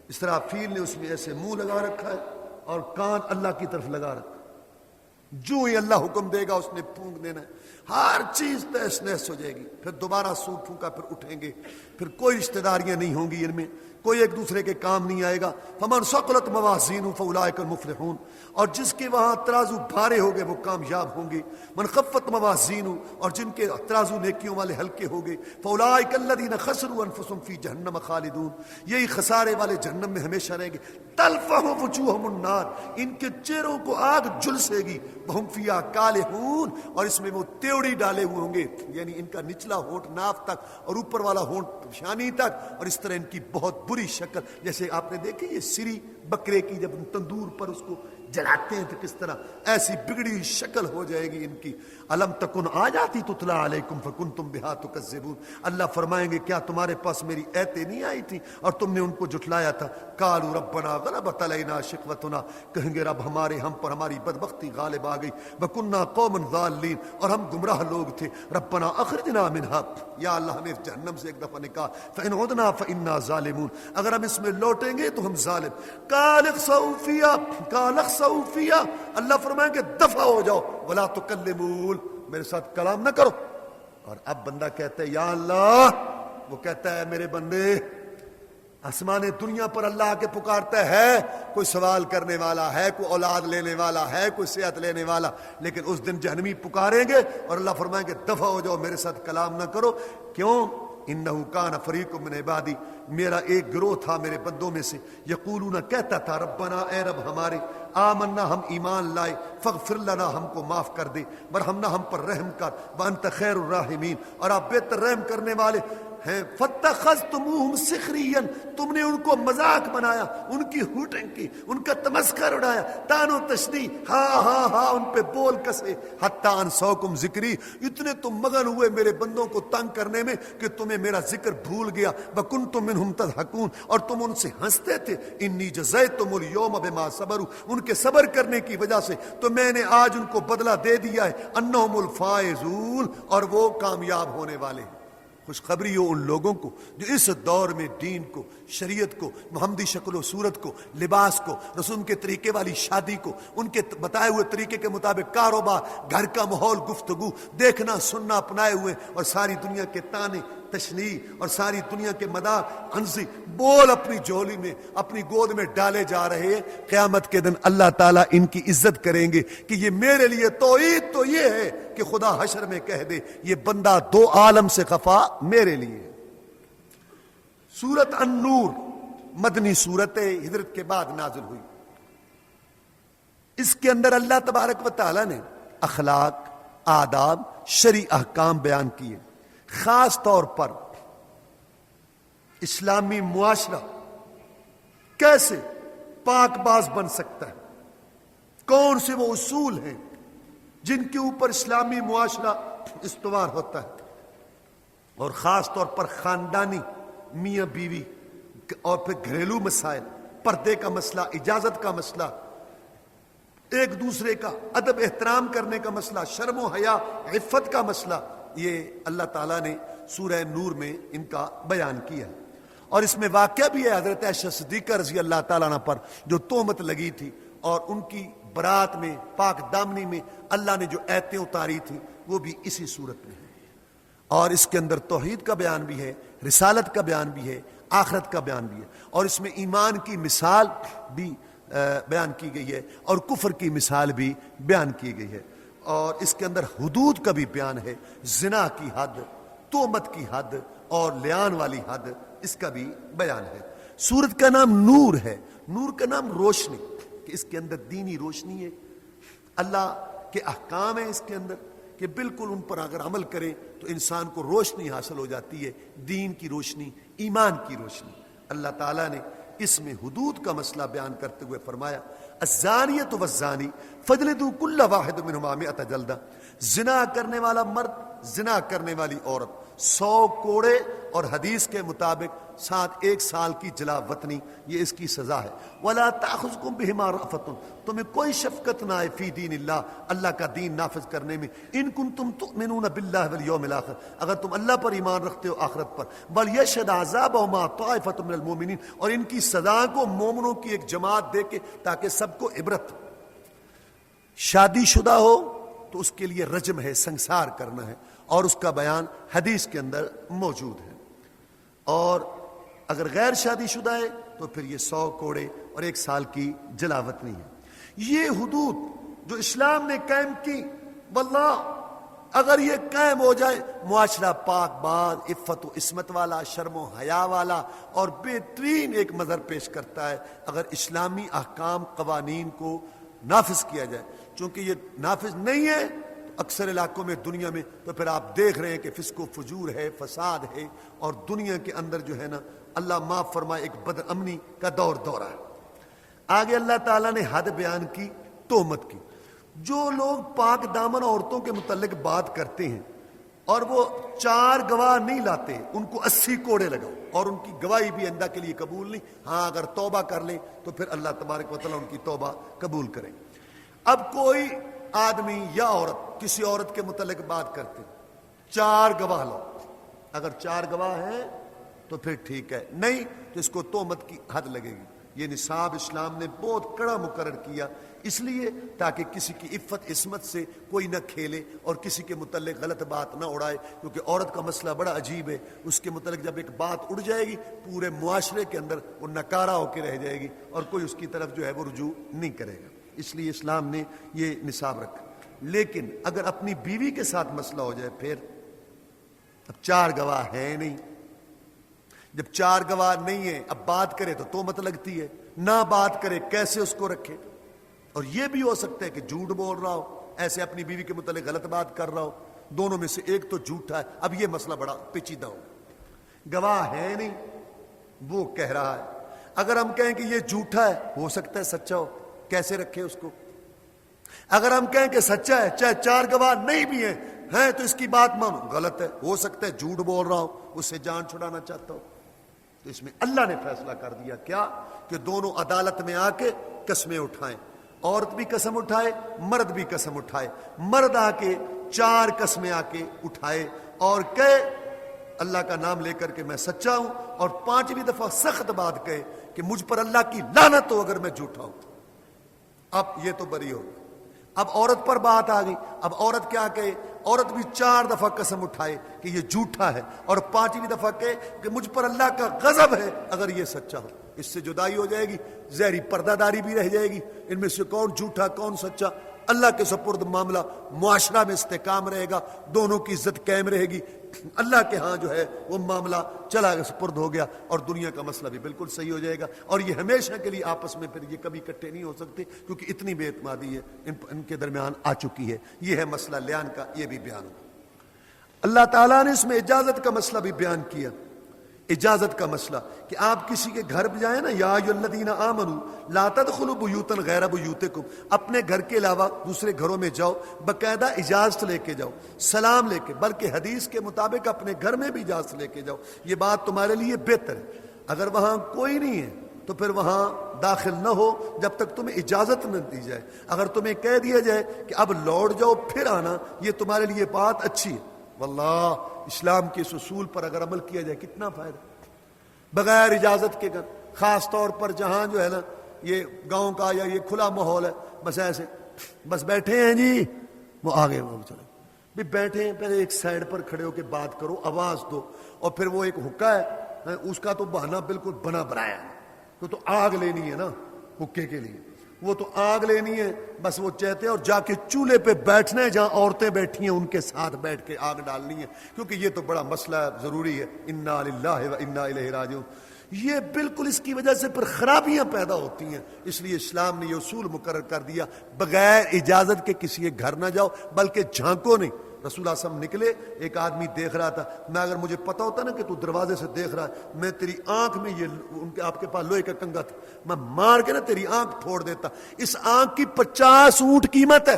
اس طرح فیل نے اس میں ایسے منہ لگا رکھا ہے اور کان اللہ کی طرف لگا رکھا ہے، جو ہی اللہ حکم دے گا اس نے پھونک دینا ہے، ہر چیز تہس نہس ہو جائے گی۔ پھر دوبارہ سور پھونکا، پھر اٹھیں گے، پھر کوئی رشتہ داریاں نہیں ہوں گی ان میں، کوئی ایک دوسرے کے کام نہیں آئے گا۔ فمن ثقلت موازینہ فاولئک المفلحون، اور جس کے وہاں ترازو بھارے ہو گئے وہ کامیاب ہوں گے۔ من خفت موازینہ، اور جن کے ترازو نیکیوں والے ہلکے ہو گئے، فاولئک الذین خسروا انفسهم فی جہنم خالدون، یہی خسارے والے جہنم میں ہمیشہ رہیں گے۔ تلفح وجوہہم النار، ان کے چہروں کو آگ جھلسے گی۔ وہم فیہا کالحون، اور اس میں وہ تیوڑی ڈالے ہوئے ہوں گے، یعنی ان کا نچلا ہونٹ ناف تک اور اوپر والا ہونٹ پیشانی تک، اور اس طرح ان کی بہت بری شکل، جیسے آپ نے دیکھی یہ سری بکرے کی جب تندور پر اس کو جلاتے ہیں تو کس طرح ایسی بگڑی شکل ہو جائے گی ان کی۔ الم تکن آیاتی تتلی علیکم فکنتم بہا تکذبون، اللہ فرمائیں گے کیا تمہارے پاس میری ایتیں نہیں آئی تھی اور تم نے ان کو جھٹلایا تھا؟ قالوا ربنا غلبت علینا شقوتنا، کہیں گے رب ہم پر ہماری بدبختی غالب آ گئی، وکنا قوما ضالین، اور ہم گمراہ لوگ تھے۔ ربنا اخرجنا منہا، یا اللہ ہمیں جہنم سے ایک دفعہ نکال، فإن عدنا فإنا ظالمون، اگر ہم اس میں لوٹیں گے تو ہم ظالم۔ قال اخسؤوا فیہا، اللہ فرمائیں گے دفع ہو جاؤ، ولا تکلمون، میرے ساتھ کلام نہ کرو۔ اور اب بندہ کہتا ہے یا اللہ، وہ کہتا ہے میرے بندے، آسمان دنیا پر اللہ کے پکارتا ہے، کوئی سوال کرنے والا ہے، کوئی اولاد لینے والا ہے، کوئی صحت لینے والا، لیکن اس دن جہنمی پکاریں گے اور اللہ فرمائیں گے دفع ہو جاؤ، میرے ساتھ کلام نہ کرو۔ کیوں؟ انہو کان فریق من عبادی، میرا ایک گروہ تھا میرے بندوں میں سے، یقولون کہتا تھا ربنا، اے رب ہمارے، آمنا ہم ایمان لائے، فاغفر لنا ہم کو معاف کر دے، ورحمنا ہم پر رحم کر، وانت خیر الراحمین، اور آپ بہتر رحم کرنے والے ہیں۔ فاتخذتموہم سخریا، تم نے ان کو مذاق بنایا، ان کی ہوٹنگ کی، ان کا تمسخر اڑایا، تان و تشنیع، ہاں ہاں ہاں ان پہ بول کسے، حتی انسوکم ذکری، اتنے تم مگن ہوئے میرے بندوں کو تنگ کرنے میں کہ تمہیں میرا ذکر بھول گیا۔ وکنتم منہم تضحکون، اور تم ان سے ہنستے تھے۔ انی جزیتم اليوم بما صبروا، ان کے صبر کرنے کی وجہ سے تو میں نے آج ان کو بدلہ دے دیا ہے، انہم الفائزون، اور وہ کامیاب ہونے والے ہیں۔ خوشخبری ہو ان لوگوں کو جو اس دور میں دین کو، شریعت کو، محمدی شکل و صورت کو، لباس کو، رسول کے طریقے والی شادی کو، ان کے بتائے ہوئے طریقے کے مطابق کاروبار، گھر کا ماحول، گفتگو، دیکھنا سننا اپنائے ہوئے، اور ساری دنیا کے تانے تشنیع اور ساری دنیا کے مذاق ہنسی بول اپنی جھولی میں، اپنی گود میں ڈالے جا رہے ہیں۔ قیامت کے دن اللہ تعالیٰ ان کی عزت کریں گے کہ یہ میرے لیے توعید تو یہ ہے کہ خدا حشر میں کہہ دے یہ بندہ دو عالم سے خفا میرے لیے۔ سورت النور مدنی سورت ہجرت کے بعد نازل ہوئی۔ اس کے اندر اللہ تبارک و تعالیٰ نے اخلاق، آداب، شرعی احکام بیان کیے، خاص طور پر اسلامی معاشرہ کیسے پاک باز بن سکتا ہے، کون سے وہ اصول ہیں جن کے اوپر اسلامی معاشرہ استوار ہوتا ہے، اور خاص طور پر خاندانی میاں بیوی اور پھر گھریلو مسائل، پردے کا مسئلہ، اجازت کا مسئلہ، ایک دوسرے کا ادب احترام کرنے کا مسئلہ، شرم و حیا عفت کا مسئلہ، یہ اللہ تعالیٰ نے سورہ نور میں ان کا بیان کیا۔ اور اس میں واقعہ بھی ہے حضرت عائشہ صدیقہ رضی اللہ تعالیٰ عنہ پر جو تہمت لگی تھی، اور ان کی برات میں، پاک دامنی میں اللہ نے جو ایتیں اتاری تھی وہ بھی اسی صورت میں ہے۔ اور اس کے اندر توحید کا بیان بھی ہے، رسالت کا بیان بھی ہے، آخرت کا بیان بھی ہے، اور اس میں ایمان کی مثال بھی بیان کی گئی ہے اور کفر کی مثال بھی بیان کی گئی ہے، اور اس کے اندر حدود کا بھی بیان ہے، زنا کی حد، تہمت کی حد اور لیان والی حد، اس کا بھی بیان ہے۔ سورت کا نام نور ہے، نور کا نام روشنی، کہ اس کے اندر دینی روشنی ہے، اللہ کے احکام ہیں اس کے اندر، کہ بالکل ان پر اگر عمل کریں تو انسان کو روشنی حاصل ہو جاتی ہے، دین کی روشنی، ایمان کی روشنی۔ اللہ تعالیٰ نے اس میں حدود کا مسئلہ بیان کرتے ہوئے فرمایا الزانیۃ والزانی فاجلدوا کل واحد منہما 100 جلدہ، زنا کرنے والا مرد، زنا کرنے والی عورت 100 کوڑے، اور حدیث کے مطابق ساتھ 1 سال کی جلا وطنی، یہ اس کی سزا ہے۔ ولا تاخذکم بہما رأفۃ، تمہیں کوئی شفقت نہ آئے فی دین اللہ، اللہ کا دین نافذ کرنے میں، ان کنتم تؤمنون باللہ والیوم الاخر، اگر تم اللہ پر ایمان رکھتے ہو آخرت پر، ولیشہد عذابہما طائفۃ من المؤمنین، اور ان کی سزا کو مومنوں کی ایک جماعت دے کے، تاکہ سب کو عبرت۔ شادی شدہ ہو تو اس کے لیے رجم ہے، سنسار کرنا ہے، اور اس کا بیان حدیث کے اندر موجود ہے، اور اگر غیر شادی شدہ ہے تو پھر یہ 100 کوڑے اور 1 سال کی جلا وطنی ہے۔ یہ حدود جو اسلام نے قائم کی، واللہ اگر یہ قائم ہو جائے، معاشرہ پاک باز، عفت و عصمت والا، شرم و حیا والا اور بہترین ایک منظر پیش کرتا ہے اگر اسلامی احکام قوانین کو نافذ کیا جائے۔ چونکہ یہ نافذ نہیں ہے اکثر علاقوں میں دنیا میں، تو پھر آپ دیکھ رہے ہیں کہ فسق و فجور ہے، فساد ہے، اور دنیا کے اندر جو ہے نا، اللہ معاف فرمائے، ایک بد امنی کا دورہ ہے۔ آگے اللہ تعالیٰ نے حد بیان کی تہمت کی۔ جو لوگ پاک دامن عورتوں کے متعلق بات کرتے ہیں اور وہ 4 گواہ نہیں لاتے، ان کو 80 کوڑے لگاؤ، اور ان کی گواہی بھی آئندہ کے لیے قبول نہیں، ہاں اگر توبہ کر لیں تو پھر اللہ تبارک و تعالیٰ ان کی توبہ قبول کریں۔ اب کوئی آدمی یا عورت کسی عورت کے متعلق بات کرتے، 4 گواہ لاؤ، اگر 4 گواہ ہیں تو پھر ٹھیک ہے، نہیں تو اس کو تہمت کی حد لگے گی۔ یہ نصاب اسلام نے بہت کڑا مقرر کیا، اس لیے تاکہ کسی کی عفت عصمت سے کوئی نہ کھیلے اور کسی کے متعلق غلط بات نہ اڑائے، کیونکہ عورت کا مسئلہ بڑا عجیب ہے، اس کے متعلق جب ایک بات اڑ جائے گی پورے معاشرے کے اندر وہ نکارہ ہو کے رہ جائے گی اور کوئی اس کی طرف جو ہے وہ رجوع نہیں کرے گا، اس لیے اسلام نے یہ نصاب رکھا۔ لیکن اگر اپنی بیوی کے ساتھ مسئلہ ہو جائے، پھر اب 4 گواہ ہیں نہیں، جب 4 گواہ نہیں ہیں، اب بات کرے تو تہمت لگتی ہے، نہ بات کرے کیسے اس کو رکھے؟ اور یہ بھی ہو سکتا ہے کہ جھوٹ بول رہا ہو، ایسے اپنی بیوی کے متعلق غلط بات کر رہا ہو، دونوں میں سے ایک تو جھوٹا ہے، اب یہ مسئلہ بڑا پیچیدہ ہو، گواہ ہے نہیں، وہ کہہ رہا ہے، اگر ہم کہیں کہ یہ جھوٹا ہے، ہو سکتا ہے سچا ہو، کیسے رکھے اس کو؟ اگر ہم کہیں کہ سچا ہے، چاہے 4 گواہ نہیں بھی ہیں تو اس کی بات مانو، غلط ہے، ہو سکتا ہے جھوٹ بول رہا ہو، اس سے جان چھڑانا چاہتا ہو، تو اس میں اللہ نے فیصلہ کر دیا کیا کہ دونوں عدالت میں آ کے قسمیں اٹھائیں، عورت بھی قسم اٹھائے، مرد بھی قسم اٹھائے، مرد آ کے 4 قسمیں آ کے اٹھائے اور کہے اللہ کا نام لے کر کے میں سچا ہوں، اور 5ویں دفعہ سخت بات کہے کہ مجھ پر اللہ کی لعنت ہو اگر میں جھوٹا ہوں۔ اب یہ تو بری ہو گئی، اب عورت پر بات آ گئی، اب عورت کیا کہے؟ عورت بھی 4 دفعہ قسم اٹھائے کہ یہ جھوٹا ہے، اور 5ویں دفعہ کہے کہ مجھ پر اللہ کا غضب ہے اگر یہ سچا ہو۔ اس سے جدائی ہو جائے گی، ظاہری پردہ داری بھی رہ جائے گی، ان میں سے کون جھوٹا کون سچا اللہ کے سپرد معاملہ، معاشرہ میں استحکام رہے گا، دونوں کی عزت قائم رہے گی، اللہ کے ہاں جو ہے وہ معاملہ چلا سپرد ہو گیا، اور دنیا کا مسئلہ بھی بالکل صحیح ہو جائے گا، اور یہ ہمیشہ کے لیے آپس میں پھر یہ کبھی اکٹھے نہیں ہو سکتے، کیونکہ اتنی بے اعتمادی ہے ان کے درمیان آ چکی ہے۔ یہ ہے مسئلہ لیان کا، یہ بھی بیان ہو۔ اللہ تعالیٰ نے اس میں اجازت کا مسئلہ بھی بیان کیا، اجازت کا مسئلہ کہ آپ کسی کے گھر پہ جائیں نا، یا ایھا الذین آمنوا لا تدخلوا بیوتا غیر بیوتکم، اپنے گھر کے علاوہ دوسرے گھروں میں جاؤ باقاعدہ اجازت لے کے جاؤ، سلام لے کے، بلکہ حدیث کے مطابق اپنے گھر میں بھی اجازت لے کے جاؤ، یہ بات تمہارے لیے بہتر ہے۔ اگر وہاں کوئی نہیں ہے تو پھر وہاں داخل نہ ہو جب تک تمہیں اجازت نہ دی جائے، اگر تمہیں کہہ دیا جائے کہ اب لوٹ جاؤ پھر آنا، یہ تمہارے لیے بات اچھی ہے۔ واللہ اسلام کے اس اصول پر اگر عمل کیا جائے کتنا فائدہ، بغیر اجازت کے گھر، خاص طور پر جہاں جو ہے نا یہ گاؤں کا یا یہ کھلا ماحول ہے، بس ایسے بس بیٹھے ہیں جی، وہ آگے وہ چلے، بھی بیٹھے ہیں، پہلے ایک سائڈ پر کھڑے ہو کے بات کرو، آواز دو، اور پھر وہ ایک حکا ہے اس کا تو بہانہ بالکل بنا بنایا ہے، تو آگ لینی ہے نا حکے کے لیے، وہ تو آگ لینی ہے، بس وہ چاہتے ہیں اور جا کے چولہے پہ بیٹھنا ہے جہاں عورتیں بیٹھی ہیں ان کے ساتھ بیٹھ کے آگ ڈالنی ہے، کیونکہ یہ تو بڑا مسئلہ ضروری ہے۔ انا للہ و انا الیہ راجعون۔ یہ بالکل اس کی وجہ سے پھر خرابیاں پیدا ہوتی ہیں، اس لیے اسلام نے یہ اصول مقرر کر دیا بغیر اجازت کے کسی کے گھر نہ جاؤ، بلکہ جھانکو نہیں۔ رسول اللہ صلی اللہ علیہ وسلم نکلے، ایک آدمی دیکھ رہا تھا، میں اگر مجھے پتا ہوتا نا کہ تو دروازے سے دیکھ رہا ہے، میں تیری آنکھ میں یہ ان کے آپ کے پاس لوہے کا کنگا تھا، میں مار کے نا تیری آنکھ پھوڑ دیتا۔ اس آنکھ کی 50 اونٹ قیمت ہے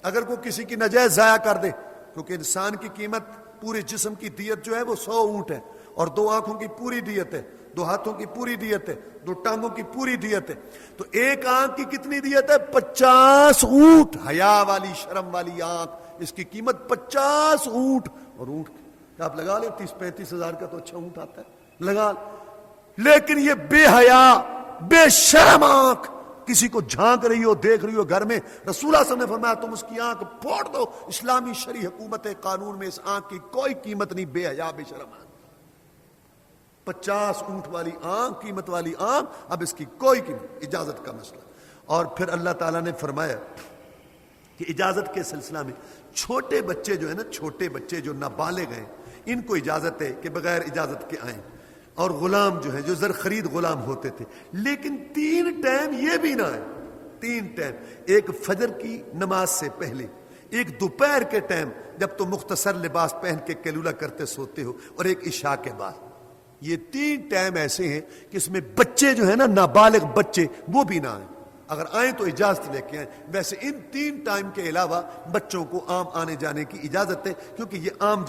اگر کوئی کسی کی نجائز ضائع کر دے، کیونکہ انسان کی قیمت پورے جسم کی دیت جو ہے وہ 100 اونٹ ہے، اور 2 آنکھوں کی پوری دیت ہے، 2 ہاتھوں کی پوری دیت ہے، 2 ٹانگوں کی پوری دیت ہے، تو ایک آنکھ کی کتنی دیت ہے؟ 50 اونٹ۔ حیا والی شرم والی آنکھ، اس کی قیمت 50 اونٹ۔ اور اونٹ آپ لگا لیں 30-35 ہزار کا تو اچھا اونٹ آتا ہے، لگا، لیکن یہ بے حیا بے شرم آنکھ کسی کو جھانک رہی ہو، دیکھ رہی ہو گھر میں، رسول اللہ صلی اللہ علیہ وسلم نے فرمایا تم اس کی آنکھ پھوڑ دو۔ اسلامی شرعی حکومت قانون میں اس آنکھ کی کوئی قیمت نہیں، بے حیا بے شرم آنکھ، 50 اونٹ والی آنکھ، قیمت والی آنکھ، اب اس کی کوئی قیمت، اجازت کا مسئلہ۔ اور پھر اللہ تعالیٰ نے فرمایا کہ اجازت کے سلسلہ میں چھوٹے بچے جو ہے نا، چھوٹے بچے جو نابالغ ہیں، ان کو اجازت ہے کہ بغیر اجازت کے آئیں، اور غلام جو ہے جو زر خرید غلام ہوتے تھے، لیکن 3 ٹائم یہ بھی نہ آئے، 3 ٹائم، ایک فجر کی نماز سے پہلے، ایک دوپہر کے ٹائم جب تم مختصر لباس پہن کے کیلولہ کرتے سوتے ہو، اور ایک عشاء کے بعد۔ یہ 3 ٹائم ایسے ہیں کہ اس میں بچے جو ہیں نا، نابالغ بچے، وہ بھی نہ آئیں، اگر آئیں تو اجازت لے کے آئیں۔ ویسے ان 3 ٹائم کے علاوہ بچوں کو عام آنے جانے کی اجازت ہے، کیونکہ یہ عام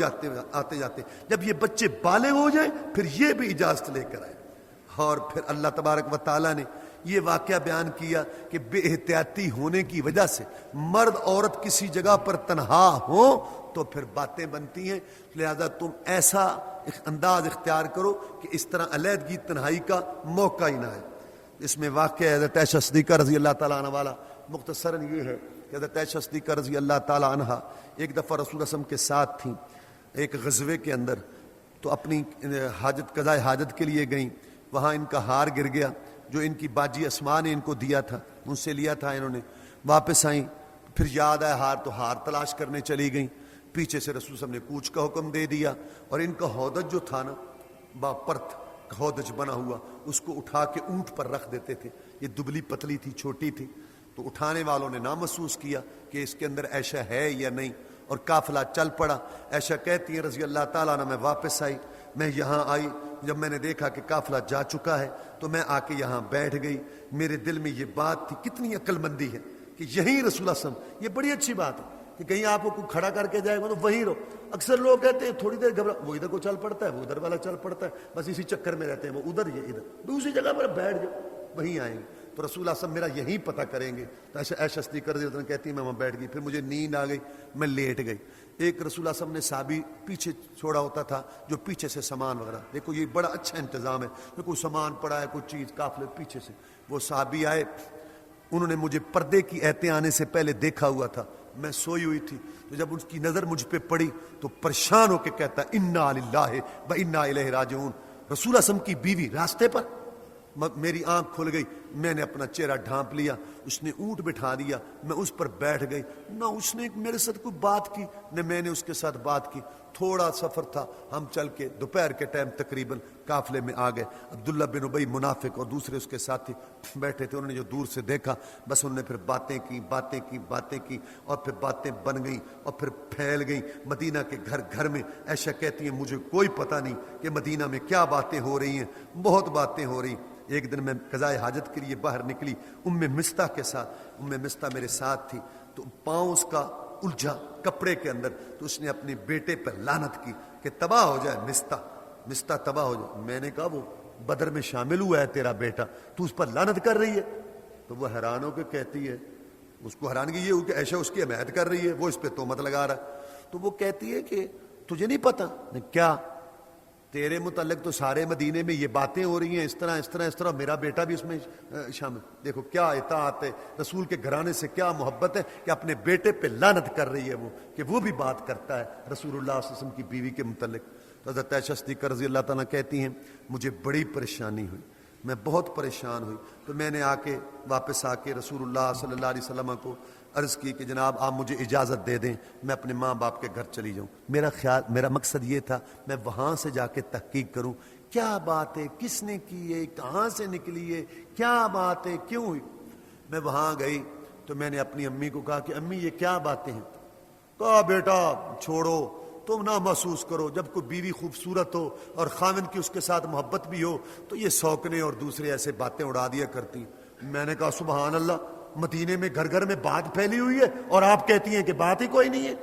آتے جاتے، جب یہ بچے بالغ ہو جائیں پھر یہ بھی اجازت لے کر آئیں۔ اور پھر اللہ تبارک و تعالیٰ نے یہ واقعہ بیان کیا کہ بے احتیاطی ہونے کی وجہ سے مرد عورت کسی جگہ پر تنہا ہوں تو پھر باتیں بنتی ہیں، لہذا تم ایسا انداز اختیار کرو کہ اس طرح علیحدگی تنہائی کا موقع ہی نہ ہے۔ اس میں واقعہ حضرت عائشہ صدیقہ رضی اللہ تعالیٰ عنہ والا مختصراً یہ ہے کہ حضرت عائشہ صدیقہ رضی اللہ تعالیٰ عنہ ایک دفعہ رسول اللہ صلی اللہ علیہ وسلم کے ساتھ تھیں ایک غزوے کے اندر، تو اپنی حاجت قضاء حاجت کے لیے گئیں، وہاں ان کا ہار گر گیا جو ان کی باجی اسماء نے ان کو دیا تھا، ان سے لیا تھا انہوں نے، واپس آئیں، پھر یاد آیا ہار، تو ہار تلاش کرنے چلی گئیں، پیچھے سے رسول صلی اللہ علیہ وسلم نے کوچ کا حکم دے دیا، اور ان کا ہودج جو تھا نا، باپرت ہودج بنا ہوا، اس کو اٹھا کے اونٹ پر رکھ دیتے تھے، یہ دبلی پتلی تھی، چھوٹی تھی، تو اٹھانے والوں نے نامحسوس کیا کہ اس کے اندر عائشہ ہے یا نہیں، اور قافلہ چل پڑا۔ عائشہ کہتی ہیں رضی اللہ تعالیٰ عنہ، میں واپس آئی، میں یہاں آئی، جب میں نے دیکھا کہ قافلہ جا چکا ہے تو میں آ کے یہاں بیٹھ گئی، میرے دل میں یہ بات تھی، کتنی عقل مندی ہے کہ یہی رسول اللہ صلی اللہ علیہ وسلم، یہ بڑی اچھی بات ہے کہ کہیں آپ کو کوئی کھڑا کر کے جائے گا تو وہیں رہو۔ اکثر لوگ کہتے ہیں تھوڑی دیر گھبرا، وہ ادھر کو چل پڑتا ہے، وہ ادھر والا چل پڑتا ہے، بس اسی چکر میں رہتے ہیں، وہ ادھر یہ ادھر، دوسری جگہ پر بیٹھ جاؤ، وہیں آئیں گے تو رسول اللہ صلی اللہ علیہ وسلم میرا یہیں پتہ کریں گے۔ تو عائشہ صدیقہ رضی اللہ عنہا کہتی ہے میں وہاں بیٹھ گئی، پھر مجھے نیند آ گئی، میں لیٹ گئی۔ ایک رسول اللہ صلی اللہ علیہ وسلم نے صحابی پیچھے چھوڑا ہوتا تھا جو پیچھے سے سامان وغیرہ، دیکھو یہ بڑا اچھا انتظام ہے کہ کوئی سامان پڑا ہے، کوئی چیز قافلے پیچھے سے، وہ صحابی آئے، انہوں نے مجھے پردے کی ایتیں آنے سے پہلے دیکھا ہوا تھا، میں سوئی ہوئی تھی، تو جب اس کی نظر مجھ پہ پڑی تو پریشان ہو کے کہتا انا للہ و انا الیہ راجعون۔ رسول اللہ صلی اللہ علیہ وسلم کی بیوی راستے پر، میری آنکھ کھل گئی، میں نے اپنا چہرہ ڈھانپ لیا، اس نے اونٹ بٹھا دیا، میں اس پر بیٹھ گئی، نہ اس نے میرے ساتھ کوئی بات کی نہ میں نے اس کے ساتھ بات کی۔ تھوڑا سفر تھا، ہم چل کے دوپہر کے ٹائم تقریباً قافلے میں آ گئے۔ عبداللہ بن ابی منافق اور دوسرے اس کے ساتھی بیٹھے تھے، انہوں نے جو دور سے دیکھا بس انہوں نے پھر باتیں کی اور پھر باتیں بن گئیں اور پھر پھیل گئیں مدینہ کے گھر گھر میں۔ عائشہ کہتی ہیں مجھے کوئی پتہ نہیں کہ مدینہ میں کیا باتیں ہو رہی ہیں، بہت باتیں ہو رہی۔ ایک دن میں قضاء حاجت کے لیے باہر نکلی مستح کے ساتھ، مستح میرے ساتھ تھی، تو پاؤں اس کا الجھا کپڑے کے اندر، تو اس نے اپنے بیٹے پر لعنت کی کہ تباہ ہو جائے مستح تباہ ہو جائے۔ میں نے کہا وہ بدر میں شامل ہوا ہے تیرا بیٹا، تو اس پر لعنت کر رہی ہے؟ تو وہ حیران ہو کے کہتی ہے، اس کو حیرانگی یہ ہو کہ عائشہ اس کی حمایت کر رہی ہے، وہ اس پہ تہمت لگا رہا ہے۔ تو وہ کہتی ہے کہ تجھے نہیں پتا؟ کیا؟ تیرے متعلق تو سارے مدینے میں یہ باتیں ہو رہی ہیں، اس طرح اس طرح اس طرح، میرا بیٹا بھی اس میں شامل۔ دیکھو کیا اطاعت ہے، رسول کے گھرانے سے کیا محبت ہے کہ اپنے بیٹے پہ لعنت کر رہی ہے وہ، کہ وہ بھی بات کرتا ہے رسول اللہ صلی اللہ علیہ وسلم کی بیوی کے متعلق۔ تو حضرت عائشہ صدیقہ رضی اللہ تعالیٰ کہتی ہیں مجھے بڑی پریشانی ہوئی، میں بہت پریشان ہوئی، تو میں نے واپس آ کے رسول اللہ صلی اللہ علیہ وسلم کو عرض کی کہ جناب آپ مجھے اجازت دے دیں میں اپنے ماں باپ کے گھر چلی جاؤں۔ میرا مقصد یہ تھا میں وہاں سے جا کے تحقیق کروں کیا بات ہے، کس نے کی ہے، کہاں سے نکلی ہے، کیا بات ہے، کیوں ہوئی۔ میں وہاں گئی تو میں نے اپنی امی کو کہا کہ امی یہ کیا باتیں ہیں؟ کہا بیٹا چھوڑو، تم نہ محسوس کرو، جب کوئی بیوی خوبصورت ہو اور خاوند کی اس کے ساتھ محبت بھی ہو تو یہ سوکنے اور دوسرے ایسے باتیں اڑا دیا کرتی۔ میں نے کہا سبحان اللہ، مدینے میں گھر گھر میں بات پھیلی ہوئی ہے اور آپ کہتی ہیں کہ بات ہی کوئی نہیں ہے،